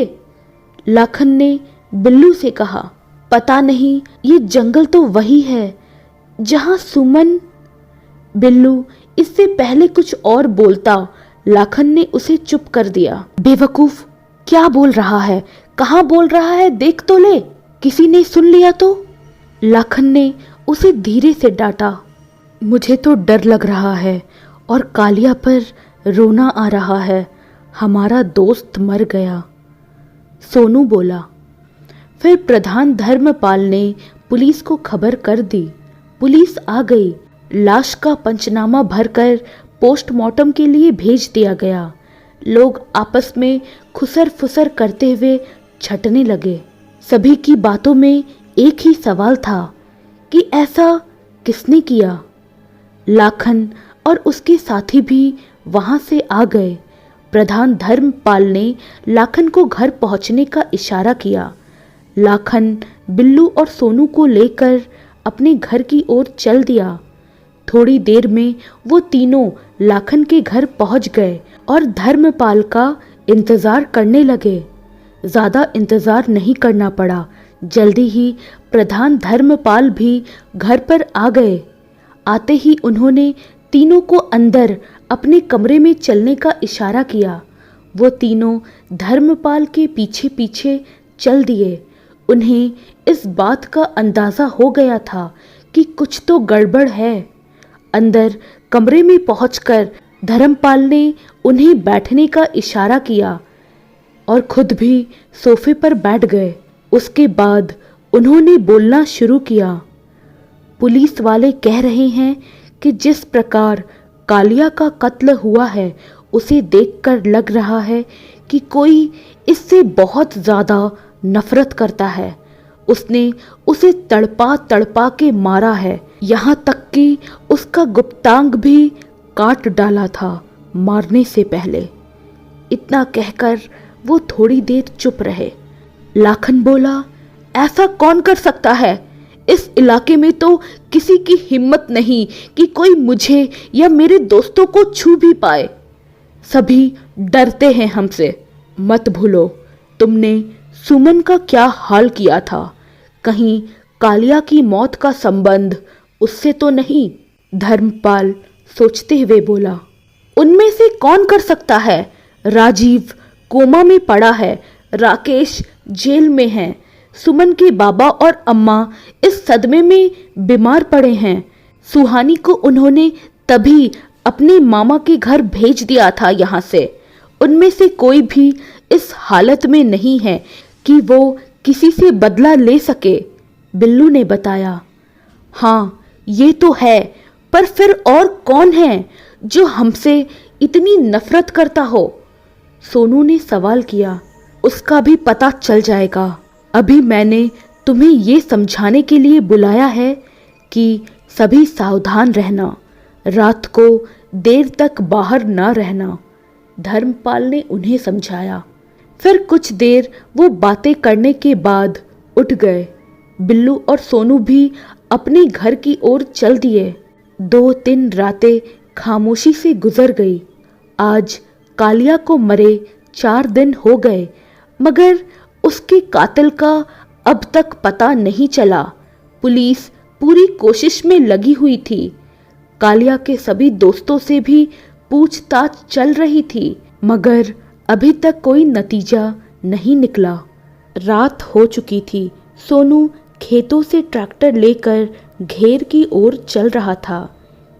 [SPEAKER 1] लाखन ने बिल्लू से कहा। पता नहीं, ये जंगल तो वही है जहां सुमन। बिल्लू इससे पहले कुछ और बोलता, लाखन ने उसे चुप कर दिया। बेवकूफ, क्या बोल रहा है? कहाँ बोल रहा है? देख तो ले, किसी ने सुन लिया तो। लाखन ने उसे धीरे से डांटा। मुझे तो डर लग रहा है और कालिया पर रोना आ रहा है। हमारा दोस्त मर गया, सोनू बोला। फिर प्रधान धर्मपाल ने पुलिस को खबर कर दी। पुलिस आ गई। लाश का पंचनामा भरकर पोस्टमार्टम के लिए भेज दिया गया। लोग आपस में खुसर फुसर करते हुए छटने लगे। सभी की बातों में एक ही सवाल था कि ऐसा किसने किया। लाखन और उसके साथी भी वहां से आ गए। प्रधान धर्मपाल ने लाखन को घर पहुंचने का इशारा किया। लाखन बिल्लू और सोनू को लेकर अपने घर की ओर चल दिया। थोड़ी देर में वो तीनों लाखन के घर पहुंच गए और धर्मपाल का इंतजार करने लगे। ज़्यादा इंतजार नहीं करना पड़ा। जल्दी ही प्रधान धर्मपाल भी घर पर आ गए। आते ही उन्होंने तीनों को अंदर अपने कमरे में चलने का इशारा किया। वो तीनों धर्मपाल के पीछे पीछे चल दिए। उन्हें इस बात का अंदाज़ा हो गया था कि कुछ तो गड़बड़ है। अंदर कमरे में पहुंचकर धर्मपाल ने उन्हें बैठने का इशारा किया और खुद भी सोफे पर बैठ गए। उसके बाद उन्होंने बोलना शुरू किया। पुलिस वाले कह रहे हैं कि जिस प्रकार कालिया का कत्ल हुआ है, उसे देखकर लग रहा है कि कोई इससे बहुत ज़्यादा नफरत करता है। उसने उसे तड़पा तड़पा के मारा है, यहाँ तक कि उसका गुप्तांग भी काट डाला था मारने से पहले। इतना कहकर वो थोड़ी देर चुप रहे। लाखन बोला, ऐसा कौन कर सकता है? इस इलाके में तो किसी की हिम्मत नहीं कि कोई मुझे या मेरे दोस्तों को छू भी पाए। सभी डरते हैं हमसे। मत भूलो, तुमने सुमन का क्या हाल किया था। कहीं कालिया की मौत का संबंध उससे तो नहीं? धर्मपाल सोचते हुए बोला। उनमें से कौन कर सकता है? राजीव कोमा में पड़ा है, राकेश जेल में है, सुमन के बाबा और अम्मा इस सदमे में बीमार पड़े हैं। सुहानी को उन्होंने तभी अपने मामा के घर भेज दिया था यहाँ से। उनमें से कोई भी इस हालत में नहीं है कि वो किसी से बदला ले सके, बिल्लू ने बताया। हाँ, ये तो है, पर फिर और कौन है जो हमसे इतनी नफरत करता हो? सोनू ने सवाल किया। उसका भी पता चल जाएगा। अभी मैंने तुम्हें ये समझाने के लिए बुलाया है कि सभी सावधान रहना, रात को देर तक बाहर ना रहना, धर्मपाल ने उन्हें समझाया। फिर कुछ देर वो बातें करने के बाद उठ गए। बिल्लू और सोनू भी अपने घर की ओर चल दिए। 2-3 रातें खामोशी से गुजर गई। आज कालिया को मरे 4 दिन हो गए, मगर उसके कातिल का अब तक पता नहीं चला। पुलिस पूरी कोशिश में लगी हुई थी। कालिया के सभी दोस्तों से भी पूछताछ चल रही थी, मगर अभी तक कोई नतीजा नहीं निकला। रात हो चुकी थी। सोनू खेतों से ट्रैक्टर लेकर घेर की ओर चल रहा था।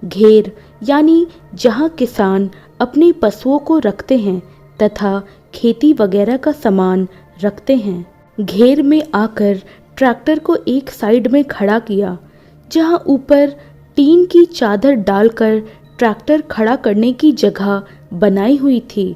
[SPEAKER 1] घेर यानी जहां किसान अपने पशुओं को रखते हैं तथा खेती वगैरह का सामान रखते हैं। घेर में आकर ट्रैक्टर को एक साइड में खड़ा किया, जहां ऊपर टीन की चादर डालकर ट्रैक्टर खड़ा करने की जगह बनाई हुई थी।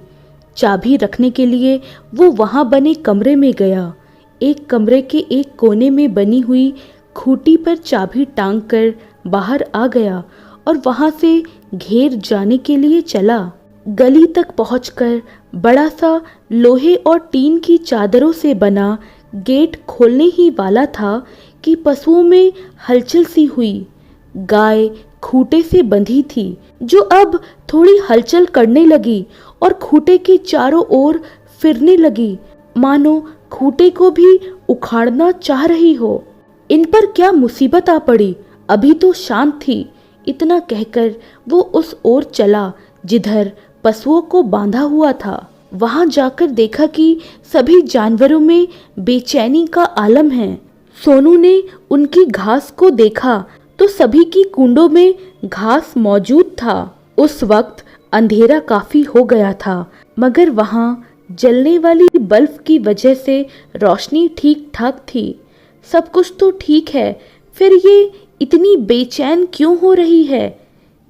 [SPEAKER 1] चाबी रखने के लिए वो वहां बने कमरे में गया। एक कमरे के एक कोने में बनी हुई खूंटी पर चाबी टांग कर बाहर आ गया और वहां से घेर जाने के लिए चला। गली तक पहुंचकर बड़ा सा लोहे और टीन की चादरों से बना गेट खोलने ही वाला था कि पशुओं में हलचल सी हुई। गाय खूंटे से बंधी थी जो अब थोड़ी हलचल करने लगी और खूंटे के चारों ओर फिरने लगी, मानो खूंटे को भी उखाड़ना चाह रही हो। इन पर क्या मुसीबत आ पड़ी, अभी तो शांत थी। इतना कहकर वो उस ओर चला जिधर पशुओं को बांधा हुआ था। वहां जाकर देखा कि सभी जानवरों में बेचैनी का आलम है। सोनू ने उनकी घास को देखा तो सभी की कुंडों में घास मौजूद था। उस वक्त अंधेरा काफी हो गया था, मगर वहां जलने वाली बल्ब की वजह से रोशनी ठीक ठाक थी। सब कुछ तो ठीक है, फिर ये इतनी बेचैन क्यों हो रही है?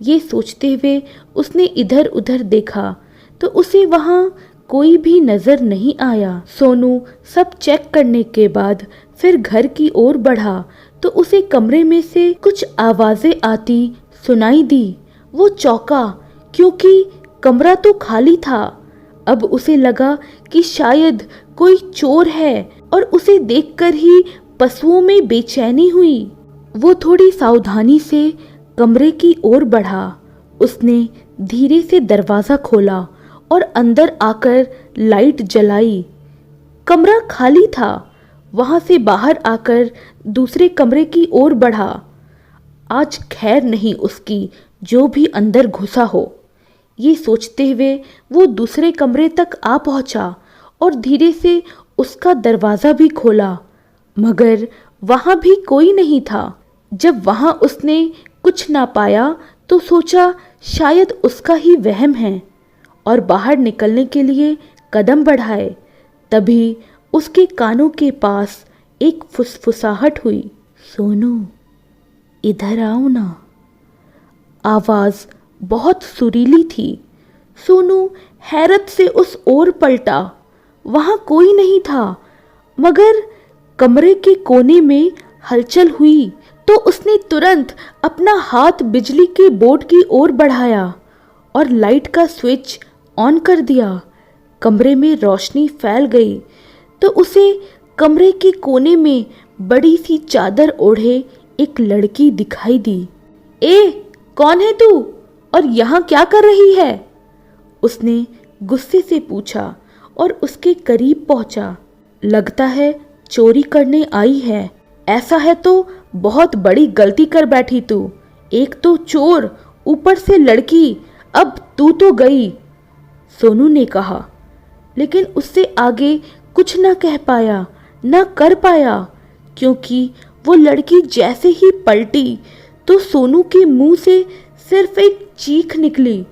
[SPEAKER 1] ये सोचते हुए उसने इधर उधर देखा तो उसे वहां कोई भी नजर नहीं आया। सोनू सब चेक करने के बाद फिर घर की ओर बढ़ा तो उसे कमरे में से कुछ आवाजें आती सुनाई दी। वो चौंका क्योंकि कमरा तो खाली था। अब उसे लगा कि शायद कोई चोर है और उसे देखकर ही पशुओं में बेचैनी हुई। वो थोड़ी सावधानी से कमरे की ओर बढ़ा। उसने धीरे से दरवाजा खोला और अंदर आकर लाइट जलाई। कमरा खाली था। वहां से बाहर आकर दूसरे कमरे की ओर बढ़ा। आज खैर नहीं उसकी, जो भी अंदर घुसा हो। ये सोचते हुए वो दूसरे कमरे तक आ पहुंचा और धीरे से उसका दरवाजा भी खोला, मगर वहां भी कोई नहीं था। जब वहां उसने कुछ ना पाया तो सोचा शायद उसका ही वहम है और बाहर निकलने के लिए कदम बढ़ाए। तभी उसके कानों के पास एक फुसफुसाहट हुई। सोनू, इधर आओ ना। आवाज बहुत सुरीली थी। सोनू हैरत से उस ओर पलटा। वहां कोई नहीं था, मगर कमरे के कोने में हलचल हुई तो उसने तुरंत अपना हाथ बिजली के बोर्ड की ओर बढ़ाया और लाइट का स्विच ऑन कर दिया। कमरे में रोशनी फैल गई तो उसे कमरे के कोने में बड़ी सी चादर ओढ़े एक लड़की दिखाई दी। ए, कौन है तू और यहाँ क्या कर रही है? उसने गुस्से से पूछा और उसके करीब पहुंचा। लगता है चोरी करने आई है। ऐसा है तो बहुत बड़ी गलती कर बैठी तू। एक तो चोर, ऊपर से लड़की, अब तू तो गई, सोनू ने कहा। लेकिन उससे आगे कुछ न कह पाया, न कर पाया, क्योंकि वो लड़की जैसे ही पलटी तो सोनू के मुंह से सिर्फ एक चीख निकली।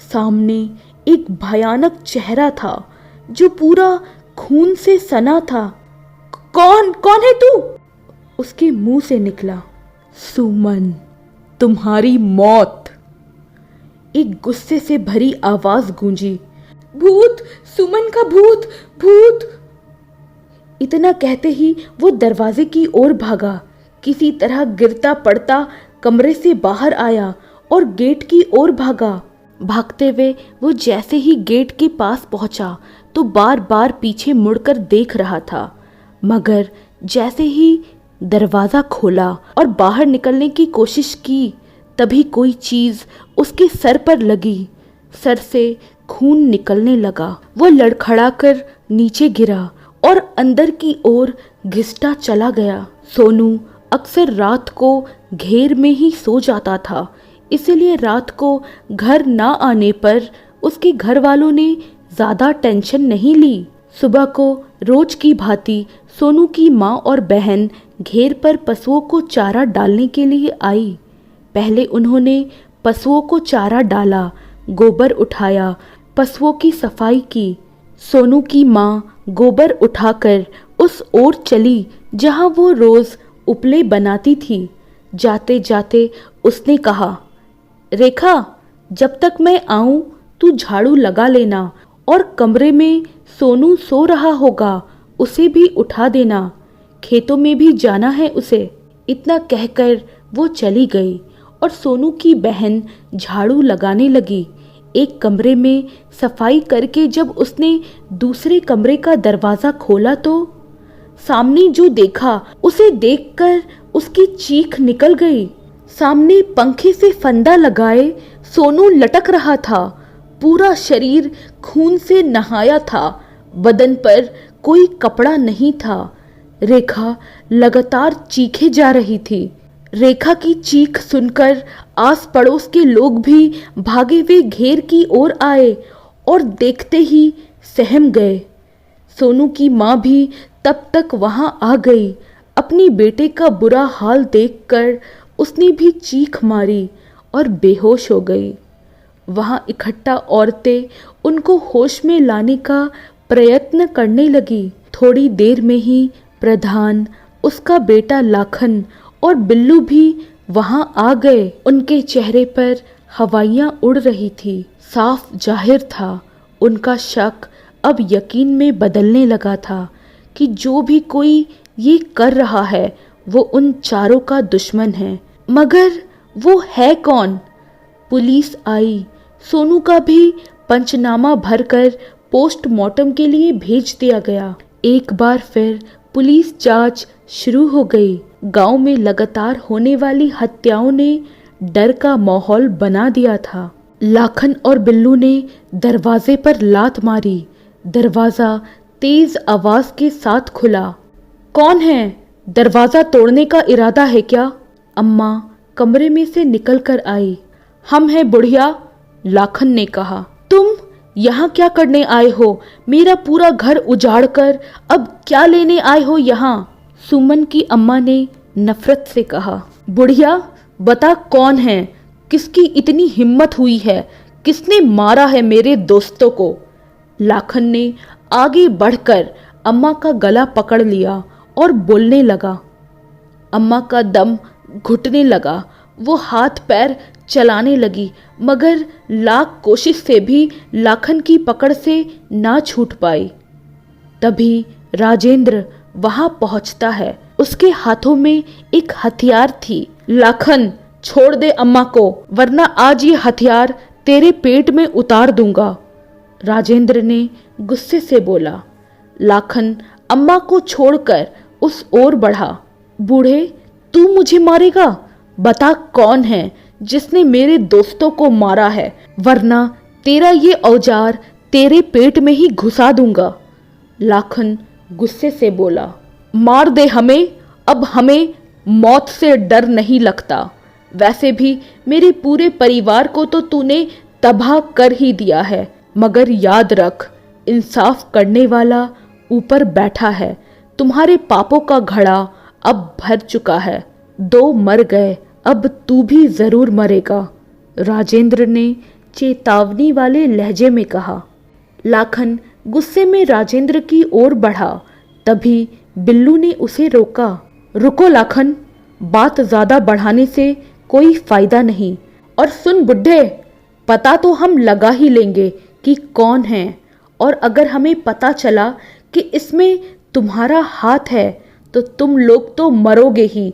[SPEAKER 1] सामने एक भयानक चेहरा था जो पूरा खून से सना था। कौन कौन है तू? उसके मुंह से निकला। सुमन, तुम्हारी मौत। एक गुस्से से भरी आवाज गूंजी। भूत, सुमन का भूत, भूत। इतना कहते ही वो दरवाजे की ओर भागा। किसी तरह गिरता पड़ता कमरे से बाहर आया और गेट की ओर भागा। भागते हुए वो जैसे ही गेट के पास पहुंचा तो बार बार पीछे मुड़कर देख रहा था, मगर जैसे ही दरवाजा खोला और बाहर निकलने की कोशिश की तभी कोई चीज उसके सर पर लगी। सर से खून निकलने लगा। वो लड़खड़ाकर नीचे गिरा और अंदर की ओर घिसटा चला गया। सोनू अक्सर रात को घेर में ही सो जाता था, इसीलिए रात को घर ना आने पर उसके घर वालों ने ज्यादा टेंशन नहीं ली। सुबह को रोज की भांति सोनू की माँ और बहन घेर पर पशुओं को चारा डालने के लिए आई। पहले उन्होंने पशुओं को चारा डाला, गोबर उठाया, पशुओं की सफाई की। सोनू की माँ गोबर उठाकर उस ओर चली जहाँ वो रोज उपले बनाती थी। जाते जाते उसने कहा, रेखा, जब तक मैं आऊं तू झाड़ू लगा लेना और कमरे में सोनू सो रहा होगा उसे भी उठा देना, खेतों में भी जाना है उसे। इतना कहकर वो चली गई और सोनू की बहन झाड़ू लगाने लगी। एक कमरे में सफाई करके जब उसने दूसरे कमरे का दरवाज़ा खोला तो सामने जो देखा उसे देखकर उसकी चीख निकल गई। सामने पंखे से फंदा लगाए सोनू लटक रहा था। पूरा शरीर खून से नहाया था, बदन पर कोई कपड़ा नहीं था। रेखा लगातार चीखे जा रही थी। रेखा की चीख सुनकर आस पड़ोस के लोग भी भागे हुए घेर की ओर आए और देखते ही सहम गए। सोनू की माँ भी तब तक वहां आ गई। अपनी बेटे का बुरा हाल देखकर उसने भी चीख मारी और बेहोश हो गई। वहां इकट्ठा औरतें उनको होश में लाने का प्रयत्न करने लगी। थोड़ी देर में ही प्रधान, उसका बेटा लाखन और बिल्लू भी वहां आ गए। उनके चेहरे पर हवाइयां उड़ रही थी। साफ जाहिर था उनका शक अब यकीन में बदलने लगा था कि जो भी कोई ये कर रहा है वो उन चारों का दुश्मन है। मगर वो है कौन? पुलिस आई। सोनू का भी पंचनामा भरकर पोस्टमार्टम के लिए भेज दिया गया। एक बार फिर पुलिस जांच शुरू हो गई। गांव में लगातार होने वाली हत्याओं ने डर का माहौल बना दिया था। लाखन और बिल्लू ने दरवाजे पर लात मारी। दरवाजा तेज आवाज के साथ खुला। कौन है? दरवाजा तोड़ने का इरादा है क्या? अम्मा कमरे में से निकल कर आई। हम हैं बुढ़िया, लाखन ने कहा। तुम यहाँ क्या करने आए हो? मेरा पूरा घर उजाड़ कर अब क्या लेने आए हो यहाँ? सुमन की अम्मा ने नफरत से कहा। बुढ़िया बता कौन है? किसकी इतनी हिम्मत हुई है? किसने मारा है मेरे दोस्तों को? लाखन ने आगे बढ़कर अम्मा का गला पकड़ लिया और बोलने लगा। अम्मा का दम घुटने लगा। वो हाथ पैर चलाने लगी मगर लाख कोशिश से भी लाखन की पकड़ से ना छूट पाई। तभी राजेंद्र वहां पहुंचता है। उसके हाथों में एक हथियार थी। लाखन छोड़ दे अम्मा को, वरना आज ये हथियार तेरे पेट में उतार दूंगा, राजेंद्र ने गुस्से से बोला। लाखन अम्मा को छोड़कर उस ओर बढ़ा। बूढ़े तू मुझे मारेगा? बता कौन है जिसने मेरे दोस्तों को मारा है, वरना तेरा ये औजार तेरे पेट में ही घुसा दूंगा, लाखन गुस्से से बोला। मार दे हमें, अब हमें मौत से डर नहीं लगता। वैसे भी मेरे पूरे परिवार को तो तूने तबाह कर ही दिया है, मगर याद रख इंसाफ करने वाला ऊपर बैठा है। तुम्हारे पापों का घड़ा अब भर चुका है। 2 मर गए, अब तू भी जरूर मरेगा, राजेंद्र ने चेतावनी वाले लहजे में कहा। लाखन गुस्से में राजेंद्र की ओर बढ़ा। तभी बिल्लू ने उसे रोका। रुको लाखन, बात ज्यादा बढ़ाने से कोई फायदा नहीं। और सुन बुड्ढे, पता तो हम लगा ही लेंगे कि कौन है, और अगर हमें पता चला कि इसमें तुम्हारा हाथ है तो तुम लोग तो मरोगे ही,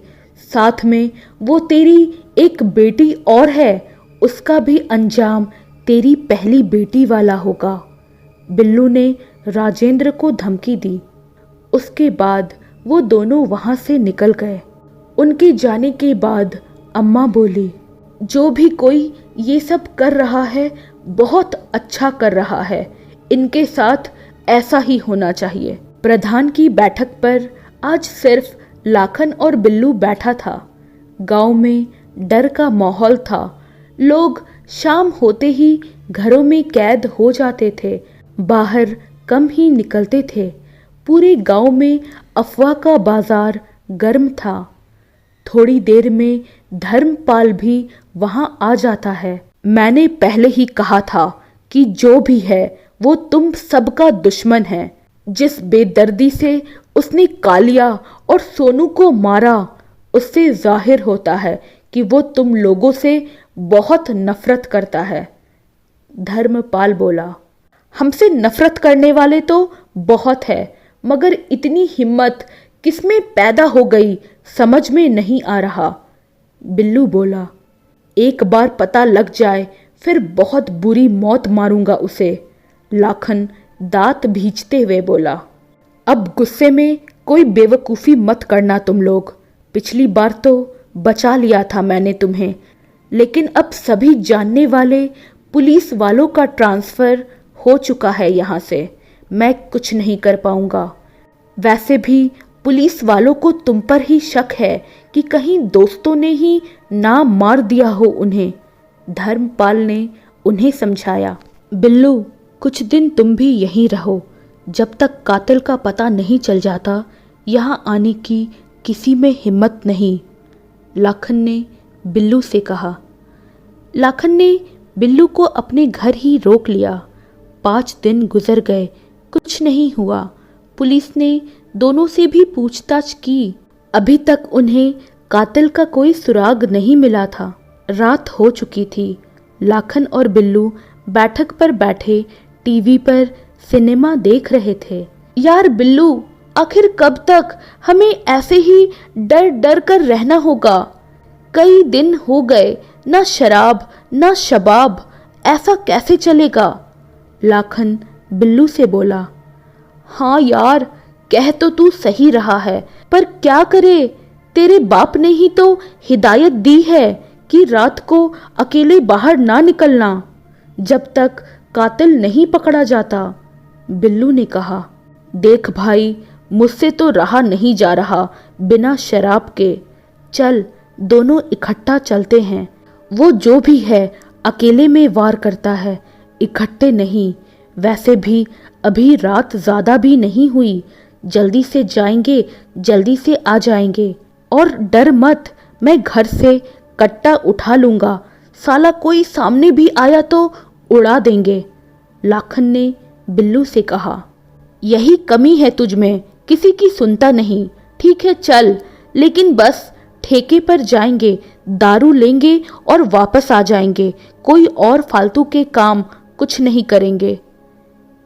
[SPEAKER 1] साथ में वो तेरी एक बेटी और है, उसका भी अंजाम तेरी पहली बेटी वाला होगा, बिल्लू ने राजेंद्र को धमकी दी। उसके बाद वो दोनों वहां से निकल गए। उनके जाने के बाद अम्मा बोली, जो भी कोई ये सब कर रहा है बहुत अच्छा कर रहा है, इनके साथ ऐसा ही होना चाहिए। प्रधान की बैठक पर आज सिर्फ लाखन और बिल्लू बैठा था। गांव में डर का माहौल था। लोग शाम होते ही घरों में कैद हो जाते थे, बाहर कम ही निकलते थे। पूरे गांव में अफवाह का बाजार गर्म था। थोड़ी देर में धर्मपाल भी वहां आ जाता है। मैंने पहले ही कहा था कि जो भी है वो तुम सबका दुश्मन है। जिस बेदर्दी से उसने कालिया और सोनू को मारा, उससे जाहिर होता है कि वो तुम लोगों से बहुत नफरत करता है, धर्मपाल बोला। हमसे नफरत करने वाले तो बहुत है, मगर इतनी हिम्मत किसमें पैदा हो गई समझ में नहीं आ रहा, बिल्लू बोला। एक बार पता लग जाए फिर बहुत बुरी मौत मारूंगा उसे। लाखन दांत भींचते हुए बोला। अब गुस्से में कोई बेवकूफ़ी मत करना तुम लोग। पिछली बार तो बचा लिया था मैंने तुम्हें, लेकिन अब सभी जानने वाले पुलिस वालों का ट्रांसफ़र हो चुका है यहाँ से। मैं कुछ नहीं कर पाऊँगा। वैसे भी पुलिस वालों को तुम पर ही शक है कि कहीं दोस्तों ने ही ना मार दिया हो उन्हें। धर्मपाल ने उन्हें समझाया। बिल्लू, कुछ दिन तुम भी यहीं रहो। जब तक कातिल का पता नहीं चल जाता यहाँ आने की किसी में हिम्मत नहीं, लाखन ने बिल्लू से कहा। लाखन ने बिल्लू को अपने घर ही रोक लिया। 5 दिन गुजर गए, कुछ नहीं हुआ। पुलिस ने दोनों से भी पूछताछ की, अभी तक उन्हें कातिल का कोई सुराग नहीं मिला था। रात हो चुकी थी। लाखन और बिल्लू बैठक पर बैठे टीवी पर सिनेमा देख रहे थे। यार बिल्लू, आखिर कब तक हमें ऐसे ही डर डर कर रहना होगा? कई दिन हो गए, ना शराब ना शबाब, ऐसा कैसे चलेगा? लाखन बिल्लू से बोला। हाँ यार, कह तो तू सही रहा है, पर क्या करे? तेरे बाप ने ही तो हिदायत दी है कि रात को अकेले बाहर ना निकलना, जब तक कातिल नहीं पकड़ा जाता। बिल्लू ने कहा। देख भाई, मुझसे तो रहा नहीं जा रहा बिना शराब के। चल दोनों इकट्ठा चलते हैं। वो जो भी है अकेले में वार करता है, इकट्ठे नहीं। वैसे भी अभी रात ज़्यादा भी नहीं हुई। जल्दी से जाएंगे, जल्दी से आ जाएंगे। और डर मत, मैं घर से कट्टा उठा लूँगा। साला कोई सामने भी आया तो उड़ा देंगे। लाखन ने बिल्लू से कहा। यही कमी है तुझ में, किसी की सुनता नहीं। ठीक है चल, लेकिन बस ठेके पर जाएंगे, दारू लेंगे और वापस आ जाएंगे। कोई और फालतू के काम कुछ नहीं करेंगे।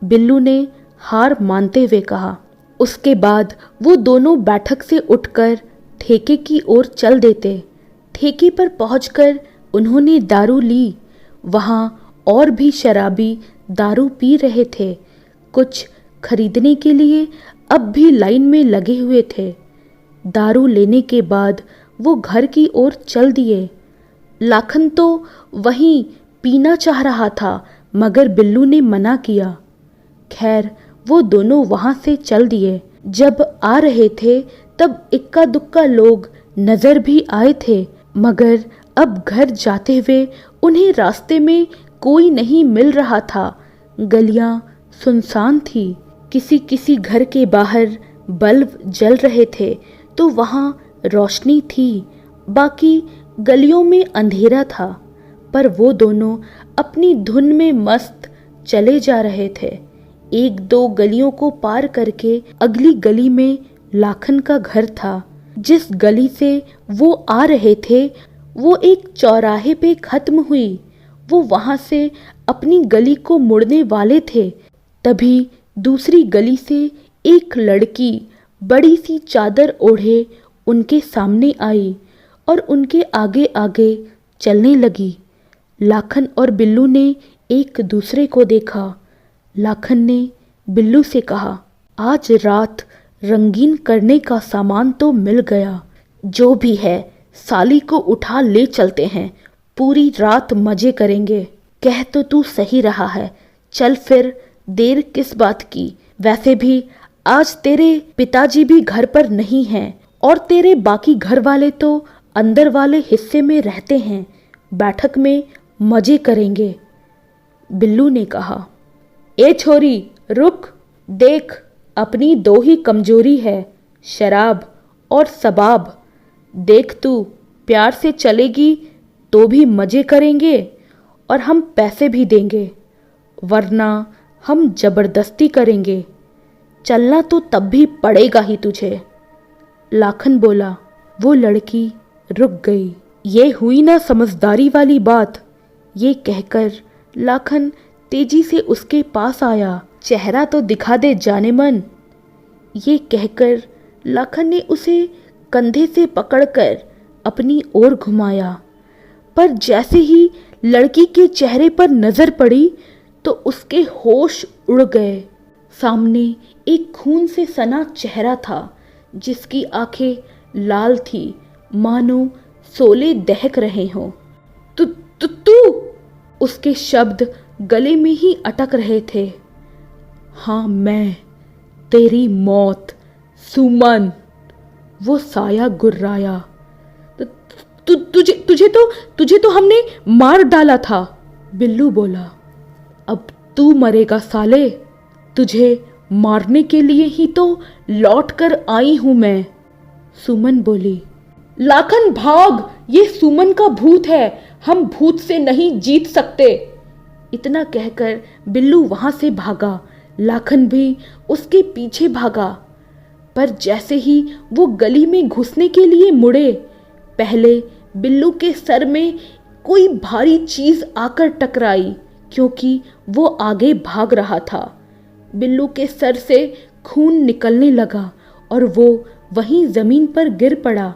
[SPEAKER 1] बिल्लू ने हार मानते हुए कहा। उसके बाद वो दोनों बैठक से उठकर ठेके की ओर चल देते। ठेके पर पहुंचकर उन्होंने दारू ली। वहाँ और भी शराबी दारू पी रहे थे। कुछ खरीदने के लिए अब भी लाइन में लगे हुए थे। दारू लेने के बाद वो घर की ओर चल दिए। लाखन तो वहीं पीना चाह रहा था, मगर बिल्लू ने मना किया। खैर वो दोनों वहाँ से चल दिए। जब आ रहे थे तब इक्का दुक्का लोग नज़र भी आए थे, मगर अब घर जाते हुए उन्हें रास्ते में कोई नहीं मिल रहा था। गलियां सुनसान थी। किसी किसी घर के बाहर बल्ब जल रहे थे तो वहाँ रोशनी थी, बाकी गलियों में अंधेरा था। पर वो दोनों अपनी धुन में मस्त चले जा रहे थे। 1-2 गलियों को पार करके अगली गली में लाखन का घर था। जिस गली से वो आ रहे थे वो एक चौराहे पे खत्म हुई। वो वहाँ से अपनी गली को मुड़ने वाले थे, तभी दूसरी गली से एक लड़की बड़ी सी चादर ओढ़े उनके सामने आई और उनके आगे आगे चलने लगी। लाखन और बिल्लू ने एक दूसरे को देखा। लाखन ने बिल्लू से कहा, आज रात रंगीन करने का सामान तो मिल गया। जो भी है साली को उठा ले चलते हैं, पूरी रात मजे करेंगे। कह तो तू सही रहा है, चल फिर देर किस बात की। वैसे भी आज तेरे पिताजी भी घर पर नहीं हैं और तेरे बाकी घर वाले तो अंदर वाले हिस्से में रहते हैं। बैठक में मजे करेंगे। बिल्लू ने कहा। ए छोरी रुक, देख अपनी 2 ही कमजोरी है, शराब और सबाब। देख तू प्यार से चलेगी तो भी मजे करेंगे और हम पैसे भी देंगे, वरना हम जबरदस्ती करेंगे। चलना तो तब भी पड़ेगा ही तुझे। लाखन बोला। वो लड़की रुक गई। ये हुई ना समझदारी वाली बात। ये कहकर लाखन तेजी से उसके पास आया। चेहरा तो दिखा दे जाने मन। ये कहकर लाखन ने उसे कंधे से पकड़कर अपनी ओर घुमाया, पर जैसे ही लड़की के चेहरे पर नजर पड़ी तो उसके होश उड़ गए। सामने एक खून से सना चेहरा था जिसकी आंखें लाल थी, मानो शोले दहक रहे हों। तू उसके शब्द गले में ही अटक रहे थे। हाँ, मैं, तेरी मौत, सुमन। वो साया गुर्राया। तुझे तो हमने मार डाला था, बिल्लू बोला। अब तू मरेगा साले, तुझे मारने के लिए ही तो लौट कर आई हूं मैं, सुमन बोली। लाखन भाग, ये सुमन का भूत है, हम भूत से नहीं जीत सकते। इतना कहकर बिल्लू वहां से भागा। लाखन भी उसके पीछे भागा, पर जैसे ही वो गली में घुसने के लिए मुड़े, पहले बिल्लू के सर में कोई भारी चीज आकर टकराई, क्योंकि वो आगे भाग रहा था। बिल्लू के सर से खून निकलने लगा और वो वहीं जमीन पर गिर पड़ा।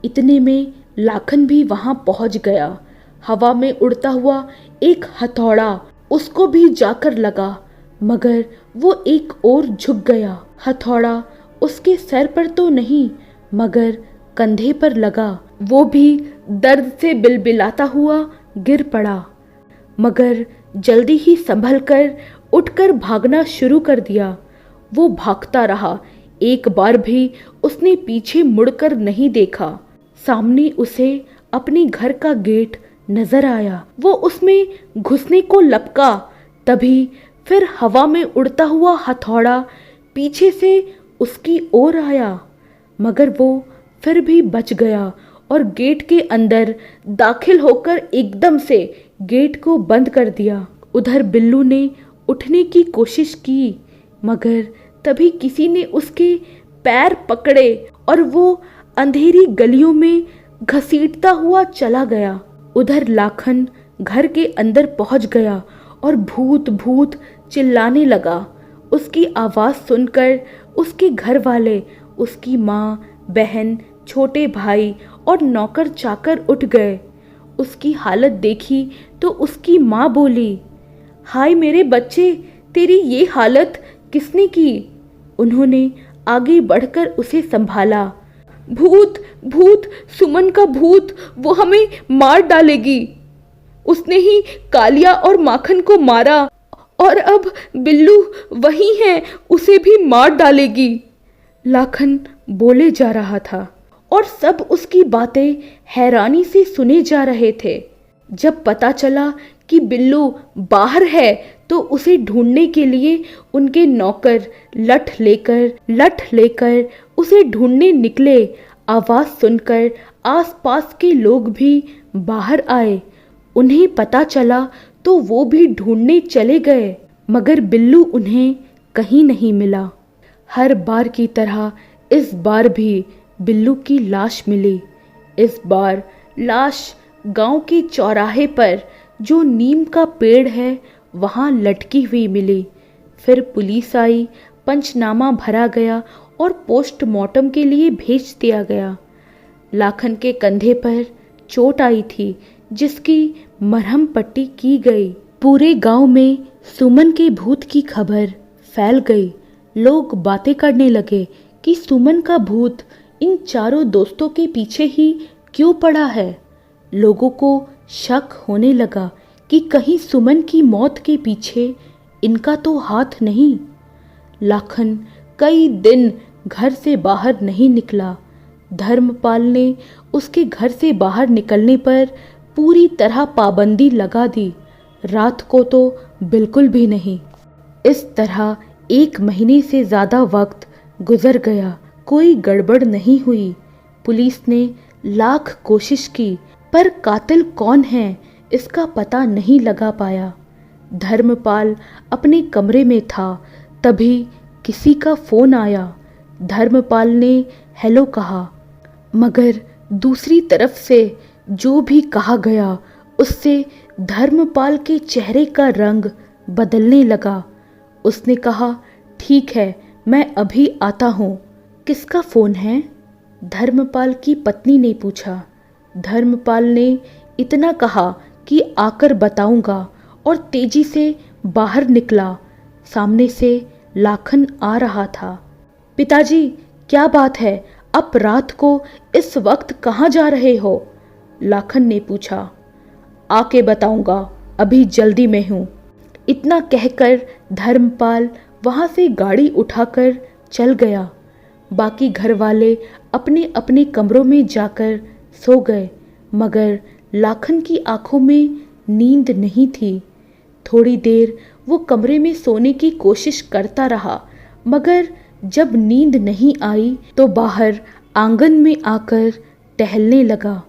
[SPEAKER 1] इतने में लाखन भी वहां पहुंच गया। हवा में उड़ता हुआ एक हथौड़ा उसको भी जाकर लगा, मगर वो एक ओर झुक गया। हथौड़ा उसके सर पर तो नहीं, मगर कंधे पर लगा। वो भी दर्द से बिलबिलाता हुआ गिर पड़ा, मगर जल्दी ही संभल कर उठकर भागना शुरू कर दिया। वो भागता रहा, एक बार भी उसने पीछे मुड़कर नहीं देखा। सामने उसे अपने घर का गेट नजर आया। वो उसमें घुसने को लपका, तभी फिर हवा में उड़ता हुआ हथौड़ा पीछे से उसकी ओर आया, मगर वो फिर भी बच गया और गेट के अंदर दाखिल होकर एकदम से गेट को बंद कर दिया। उधर बिल्लू ने उठने की कोशिश की, मगर तभी किसी ने उसके पैर पकड़े और वो अंधेरी गलियों में घसीटता हुआ चला गया। उधर लाखन घर के अंदर पहुंच गया और भूत भूत चिल्लाने लगा। उसकी आवाज़ सुनकर उसके घर वाले, उसकी माँ, बहन, छोटे भाई और नौकर चाकर उठ गए। उसकी हालत देखी तो उसकी माँ बोली, हाय मेरे बच्चे, तेरी ये हालत किसने की? उन्होंने आगे बढ़कर उसे संभाला। भूत, भूत, सुमन का भूत, वो हमें मार डालेगी। उसने ही कालिया और माखन को मारा और अब बिल्लू वही है, उसे भी मार डालेगी। लाखन बोले जा रहा था और सब उसकी बातें हैरानी से सुने जा रहे थे। जब पता चला कि बिल्लू बाहर है तो उसे ढूंढने के लिए उनके नौकर लठ लेकर उसे ढूंढने निकले। आवाज सुनकर आसपास के लोग भी बाहर आए। उन्हें पता चला तो वो भी ढूंढने चले गए, मगर बिल्लू उन्हें कहीं नहीं मिला। हर बार की तरह इस बार भी बिल्लू की लाश मिली। इस बार लाश गांव के चौराहे पर जो नीम का पेड़ है वहां लटकी हुई मिली। फिर पुलिस आई, पंचनामा भरा गया और पोस्टमार्टम के लिए भेज दिया गया। लाखन के कंधे पर चोट आई थी जिसकी मरहम पट्टी की गई। पूरे गांव में सुमन के भूत की खबर फैल गई। लोग बातें करने लगे कि सुमन का भूत इन चारों दोस्तों के पीछे ही क्यों पड़ा है। लोगों को शक होने लगा कि कहीं सुमन की मौत के पीछे इनका तो हाथ नहीं। लाखन कई दिन घर से बाहर नहीं निकला। धर्मपाल ने उसके घर से बाहर निकलने पर पूरी तरह पाबंदी लगा दी। रात को तो बिल्कुल भी नहीं। इस तरह 1 महीने से ज़्यादा वक्त गुजर गया, कोई गड़बड़ नहीं हुई। पुलिस ने लाख कोशिश की, पर कातिल कौन है इसका पता नहीं लगा पाया। धर्मपाल अपने कमरे में था, तभी किसी का फ़ोन आया। धर्मपाल ने हेलो कहा, मगर दूसरी तरफ से जो भी कहा गया उससे धर्मपाल के चेहरे का रंग बदलने लगा। उसने कहा, ठीक है, मैं अभी आता हूँ। किसका फ़ोन है? धर्मपाल की पत्नी ने पूछा। धर्मपाल ने इतना कहा कि आकर बताऊंगा और तेजी से बाहर निकला। सामने से लाखन आ रहा था। पिताजी, क्या बात है? अब रात को इस वक्त कहाँ जा रहे हो? लाखन ने पूछा। आके बताऊंगा, अभी जल्दी में हूँ। इतना कहकर धर्मपाल वहाँ से गाड़ी उठाकर चल गया। बाकी घर वाले अपने अपने कमरों में जाकर सो गए, मगर लाखन की आंखों में नींद नहीं थी। थोड़ी देर वो कमरे में सोने की कोशिश करता रहा, मगर जब नींद नहीं आई तो बाहर आंगन में आकर टहलने लगा।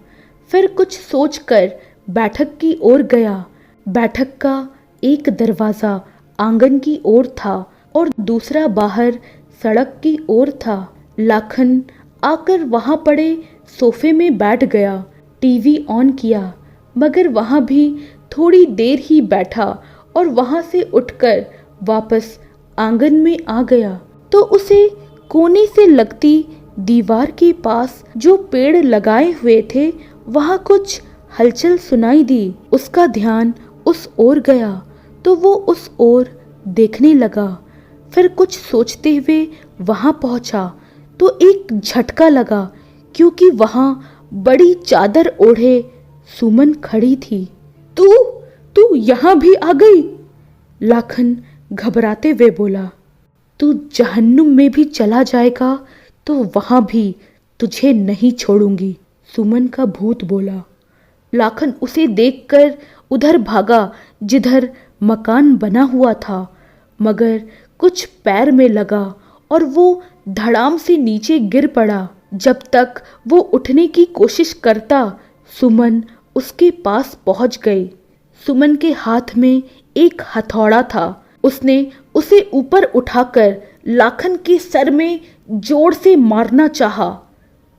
[SPEAKER 1] फिर कुछ सोचकर बैठक की ओर गया। बैठक का एक दरवाज़ा आंगन की ओर था और दूसरा बाहर सड़क की ओर था। लाखन आकर वहाँ पड़े सोफे में बैठ गया। टीवी ऑन किया, मगर वहाँ भी थोड़ी देर ही बैठा और वहाँ से उठकर वापस आंगन में आ गया तो उसे कोने से लगती दीवार के पास जो पेड़ लगाए हुए थे वहाँ कुछ हलचल सुनाई दी। उसका ध्यान उस ओर गया तो वो उस ओर देखने लगा। फिर कुछ सोचते हुए वहाँ पहुँचा तो एक झटका लगा, क्योंकि वहाँ बड़ी चादर ओढ़े सुमन खड़ी थी। तू तू यहाँ भी आ गई? लाखन घबराते हुए बोला। तू जहन्नुम में भी चला जाएगा तो वहाँ भी तुझे नहीं छोड़ूंगी, सुमन का भूत बोला। लाखन उसे देखकर उधर भागा जिधर मकान बना हुआ था, मगर कुछ पैर में लगा और वो धड़ाम से नीचे गिर पड़ा। जब तक वो उठने की कोशिश करता, सुमन उसके पास पहुंच गई। सुमन के हाथ में एक हथौड़ा था। उसने उसे ऊपर उठाकर लाखन के सर में जोर से मारना चाहा।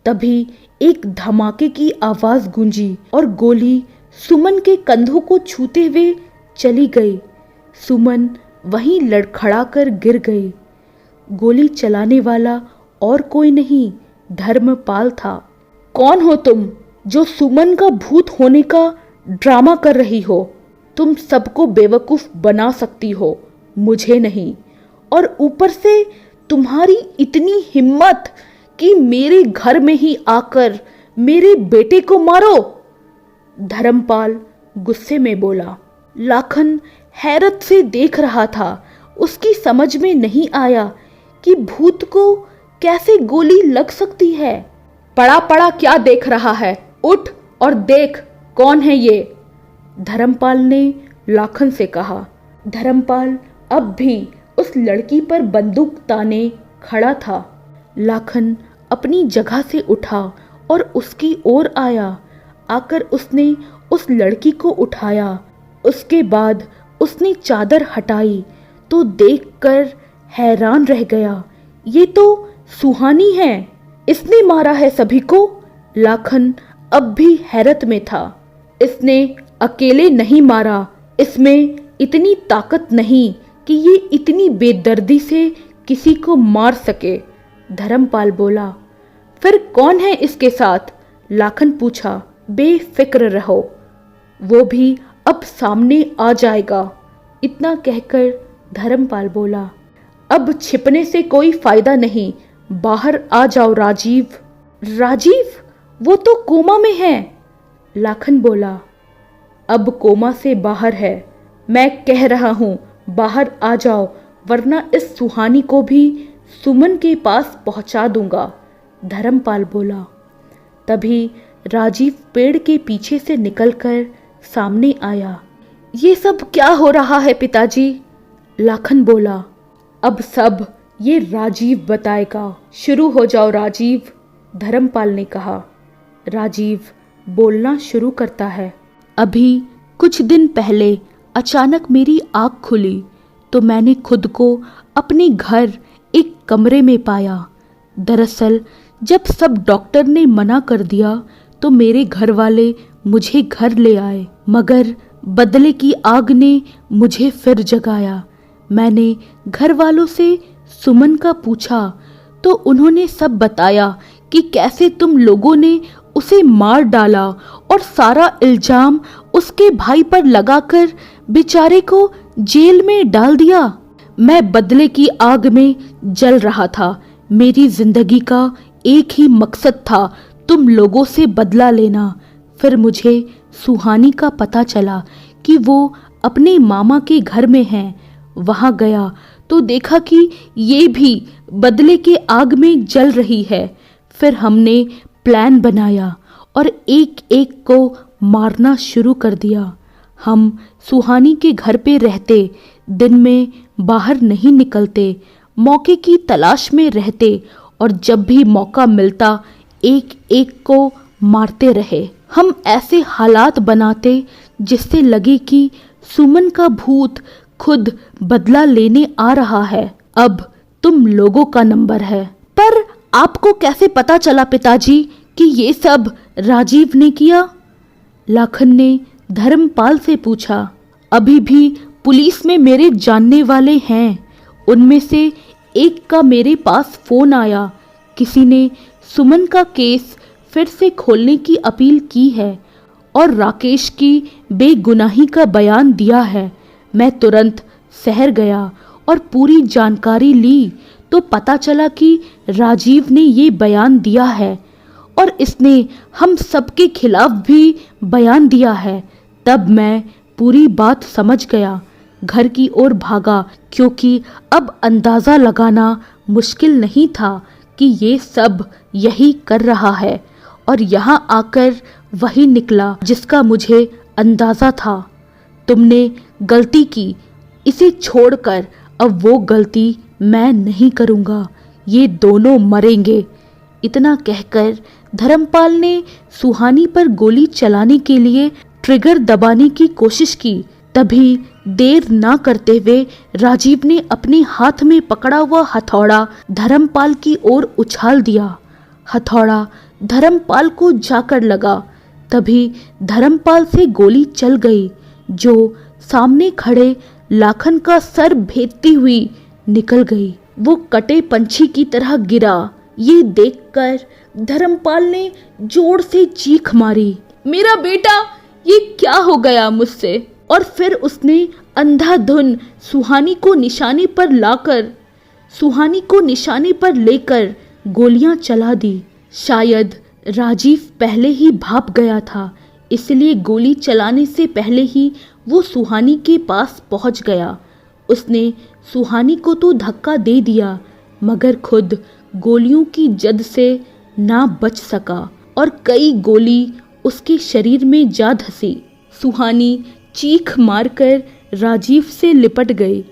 [SPEAKER 1] तभी एक धमाके की आवाज गूंजी और गोली सुमन के कंधों को छूते हुए चली गई। सुमन वहीं लड़खड़ाकर गिर गई। गोली चलाने वाला और कोई नहीं, धर्मपाल था। कौन हो तुम जो सुमन का भूत होने का ड्रामा कर रही हो? तुम सबको बेवकूफ बना सकती हो, मुझे नहीं। और ऊपर से तुम्हारी इतनी हिम्मत कि मेरे घर में ही आकर मेरे बेटे को मारो, धर्मपाल गुस्से में बोला। लाखन हैरत से देख रहा था। उसकी समझ में नहीं आया कि भूत को कैसे गोली लग सकती है। पड़ा पड़ा क्या देख रहा है? उठ और देख कौन है ये, धर्मपाल ने लाखन से कहा। धर्मपाल अब भी उस लड़की पर बंदूक ताने खड़ा था। लाखन अपनी जगह से उठा और उसकी ओर आया। आकर उसने उस लड़की को उठाया। उसके बाद उसने चादर हटाई तो देखकर हैरान रह गया। ये तो सुहानी है, इसने मारा है सभी को। लाखन अब भी हैरत में था। इसने अकेले नहीं मारा, इसमें इतनी ताकत नहीं कि ये इतनी बेदर्दी से किसी को मार सके, धर्मपाल बोला। फिर कौन है इसके साथ? लाखन पूछा। बेफिक्र रहो, वो भी अब सामने आ जाएगा, इतना कहकर धर्मपाल बोला। अब छिपने से कोई फायदा नहीं, बाहर आ जाओ राजीव। राजीव? वो तो कोमा में है, लाखन बोला। अब कोमा से बाहर है, मैं कह रहा हूँ बाहर आ जाओ, वरना इस सुहानी को भी सुमन के पास पहुंचा दूंगा, धर्मपाल बोला। तभी राजीव पेड़ के पीछे से निकलकर सामने आया। ये सब क्या हो रहा है पिताजी? लाखन बोला। अब सब ये राजीव बताएगा, शुरू हो जाओ राजीव, धर्मपाल ने कहा। राजीव बोलना शुरू करता है। अभी कुछ दिन पहले अचानक मेरी आँख खुली तो मैंने खुद को अपने घर एक कमरे में पाया। दरअसल जब सब डॉक्टर ने मना कर दिया तो मेरे घर वाले मुझे घर ले आए, मगर बदले की आग ने मुझे फिर जगाया। मैंने घर वालों से सुमन का पूछा तो उन्होंने सब बताया कि कैसे तुम लोगों ने उसे मार डाला और सारा इल्जाम उसके भाई पर लगाकर बेचारे को जेल में डाल दिया। मैं बदले की आग में जल रहा था। मेरी जिंदगी का एक ही मकसद था, तुम लोगों से बदला लेना। फिर मुझे सुहानी का पता चला कि वो अपने मामा के घर में हैं। वहां गया तो देखा कि ये भी बदले के आग में जल रही है। फिर हमने प्लान बनाया और एक एक को मारना शुरू कर दिया। हम सुहानी के घर पे रहते, दिन में बाहर नहीं निकलते, मौके की तलाश में रहते और जब भी मौका मिलता एक एक को मारते रहे। हम ऐसे हालात बनाते जिससे लगे कि सुमन का भूत खुद बदला लेने आ रहा है। अब तुम लोगों का नंबर है। पर आपको कैसे पता चला पिताजी कि ये सब राजीव ने किया? लाखन ने धर्मपाल से पूछा। अभी भी पुलिस में मेरे जानने वाले हैं। उनमें से एक का मेरे पास फोन आया। किसी ने सुमन का केस फिर से खोलने की अपील की है और राकेश की बेगुनाही का बयान दिया है। मैं तुरंत शहर गया और पूरी जानकारी ली तो पता चला कि राजीव ने ये बयान दिया है और इसने हम सबके खिलाफ भी बयान दिया है। तब मैं पूरी बात समझ गया, घर की ओर भागा, क्योंकि अब अंदाज़ा लगाना मुश्किल नहीं था कि ये सब यही कर रहा है। और यहाँ आकर वही निकला जिसका मुझे अंदाज़ा था। तुमने गलती की, इसे छोड़कर अब वो गलती मैं नहीं करूँगा। ये दोनों मरेंगे। इतना कहकर धर्मपाल ने सुहानी पर गोली चलाने के लिए ट्रिगर दबाने की कोशिश की। तभी देर ना करते हुए राजीव ने अपने हाथ में पकड़ा हुआ हथौड़ा धर्मपाल की ओर उछाल दिया। हथौड़ा धर्मपाल को जाकर लगा। तभी धर्मपाल से गोली चल गई, जो सामने खड़े लाखन का सर भेदती हुई निकल गई। वो कटे पंछी की तरह गिरा। ये देखकर धर्मपाल ने जोर से चीख मारी, मेरा बेटा, ये क्या हो गया मुझसे? और फिर उसने अंधाधुन सुहानी को निशाने पर लेकर गोलियां चला दी। शायद राजीव पहले ही भाप गया था, इसलिए गोली चलाने से पहले ही वो सुहानी के पास पहुंच गया। उसने सुहानी को तो धक्का दे दिया, मगर खुद गोलियों की जद से ना बच सका और कई गोली उसके शरीर में जा धसी। सुहानी चीख मारकर राजीव से लिपट गई।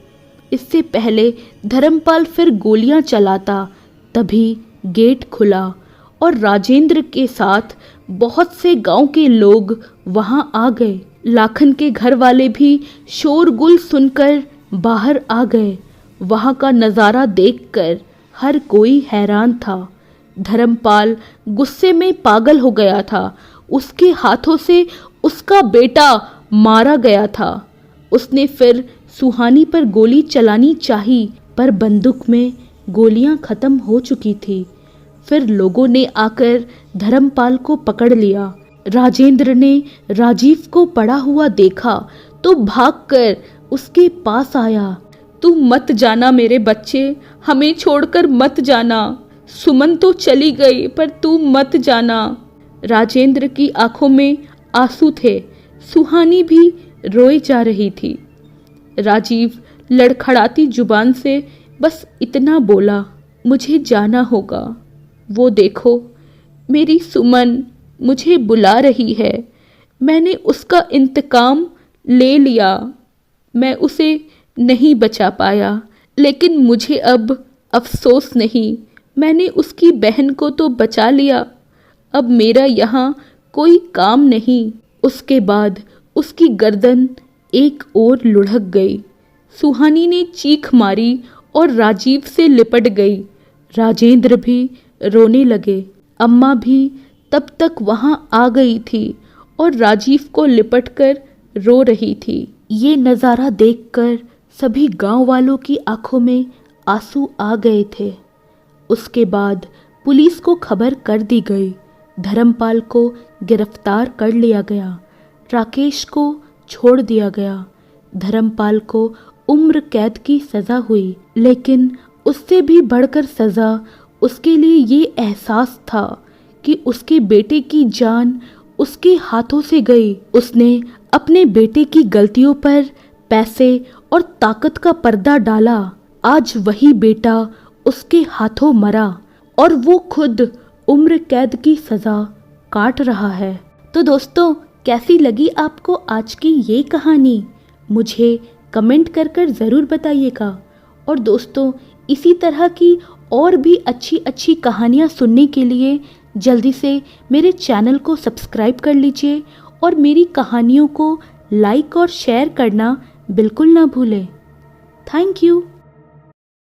[SPEAKER 1] इससे पहले धर्मपाल फिर गोलियां चलाता, तभी गेट खुला और राजेंद्र के साथ बहुत से गांव के लोग वहां आ गए। लाखन के घर वाले भी शोरगुल सुनकर बाहर आ गए। वहां का नज़ारा देखकर हर कोई हैरान था। धर्मपाल गुस्से में पागल हो गया था। उसके हाथों से उसका बेटा मारा गया था। उसने फिर सुहानी पर गोली चलानी चाही, पर बंदूक में गोलियां खत्म हो चुकी थी। फिर लोगों ने आकर धर्मपाल को पकड़ लिया। राजेंद्र ने राजीव को पड़ा हुआ देखा तो भागकर उसके पास आया। तू मत जाना मेरे बच्चे, हमें छोड़कर मत जाना। सुमन तो चली गई, पर तू मत जाना। राजेंद्र की आंखों में आंसू थे। सुहानी भी रोए जा रही थी। राजीव लड़खड़ाती जुबान से बस इतना बोला, मुझे जाना होगा। वो देखो, मेरी सुमन मुझे बुला रही है। मैंने उसका इंतकाम ले लिया। मैं उसे नहीं बचा पाया, लेकिन मुझे अब अफसोस नहीं। मैंने उसकी बहन को तो बचा लिया, अब मेरा यहाँ कोई काम नहीं। उसके बाद उसकी गर्दन एक ओर लुढ़क गई। सुहानी ने चीख मारी और राजीव से लिपट गई। राजेंद्र भी रोने लगे। अम्मा भी तब तक वहां आ गई थी और राजीव को लिपटकर रो रही थी। ये नज़ारा देखकर सभी गांव वालों की आंखों में आंसू आ गए थे। उसके बाद पुलिस को खबर कर दी गई। धर्मपाल को गिरफ्तार कर लिया गया। राकेश को छोड़ दिया गया। धर्मपाल को उम्र कैद की सज़ा हुई, लेकिन उससे भी बढ़कर सज़ा उसके लिए ये एहसास था कि उसके बेटे की जान उसके हाथों से गई। उसने अपने बेटे की गलतियों पर पैसे और ताकत का पर्दा डाला। आज वही बेटा उसके हाथों मरा और वो खुद उम्र कैद की सज़ा काट रहा है। तो दोस्तों, कैसी लगी आपको आज की ये कहानी? मुझे कमेंट कर ज़रूर बताइएगा। और दोस्तों, इसी तरह की और भी अच्छी अच्छी कहानियाँ सुनने के लिए जल्दी से मेरे चैनल को सब्सक्राइब कर लीजिए और मेरी कहानियों को लाइक और शेयर करना बिल्कुल ना भूलें। Thank you.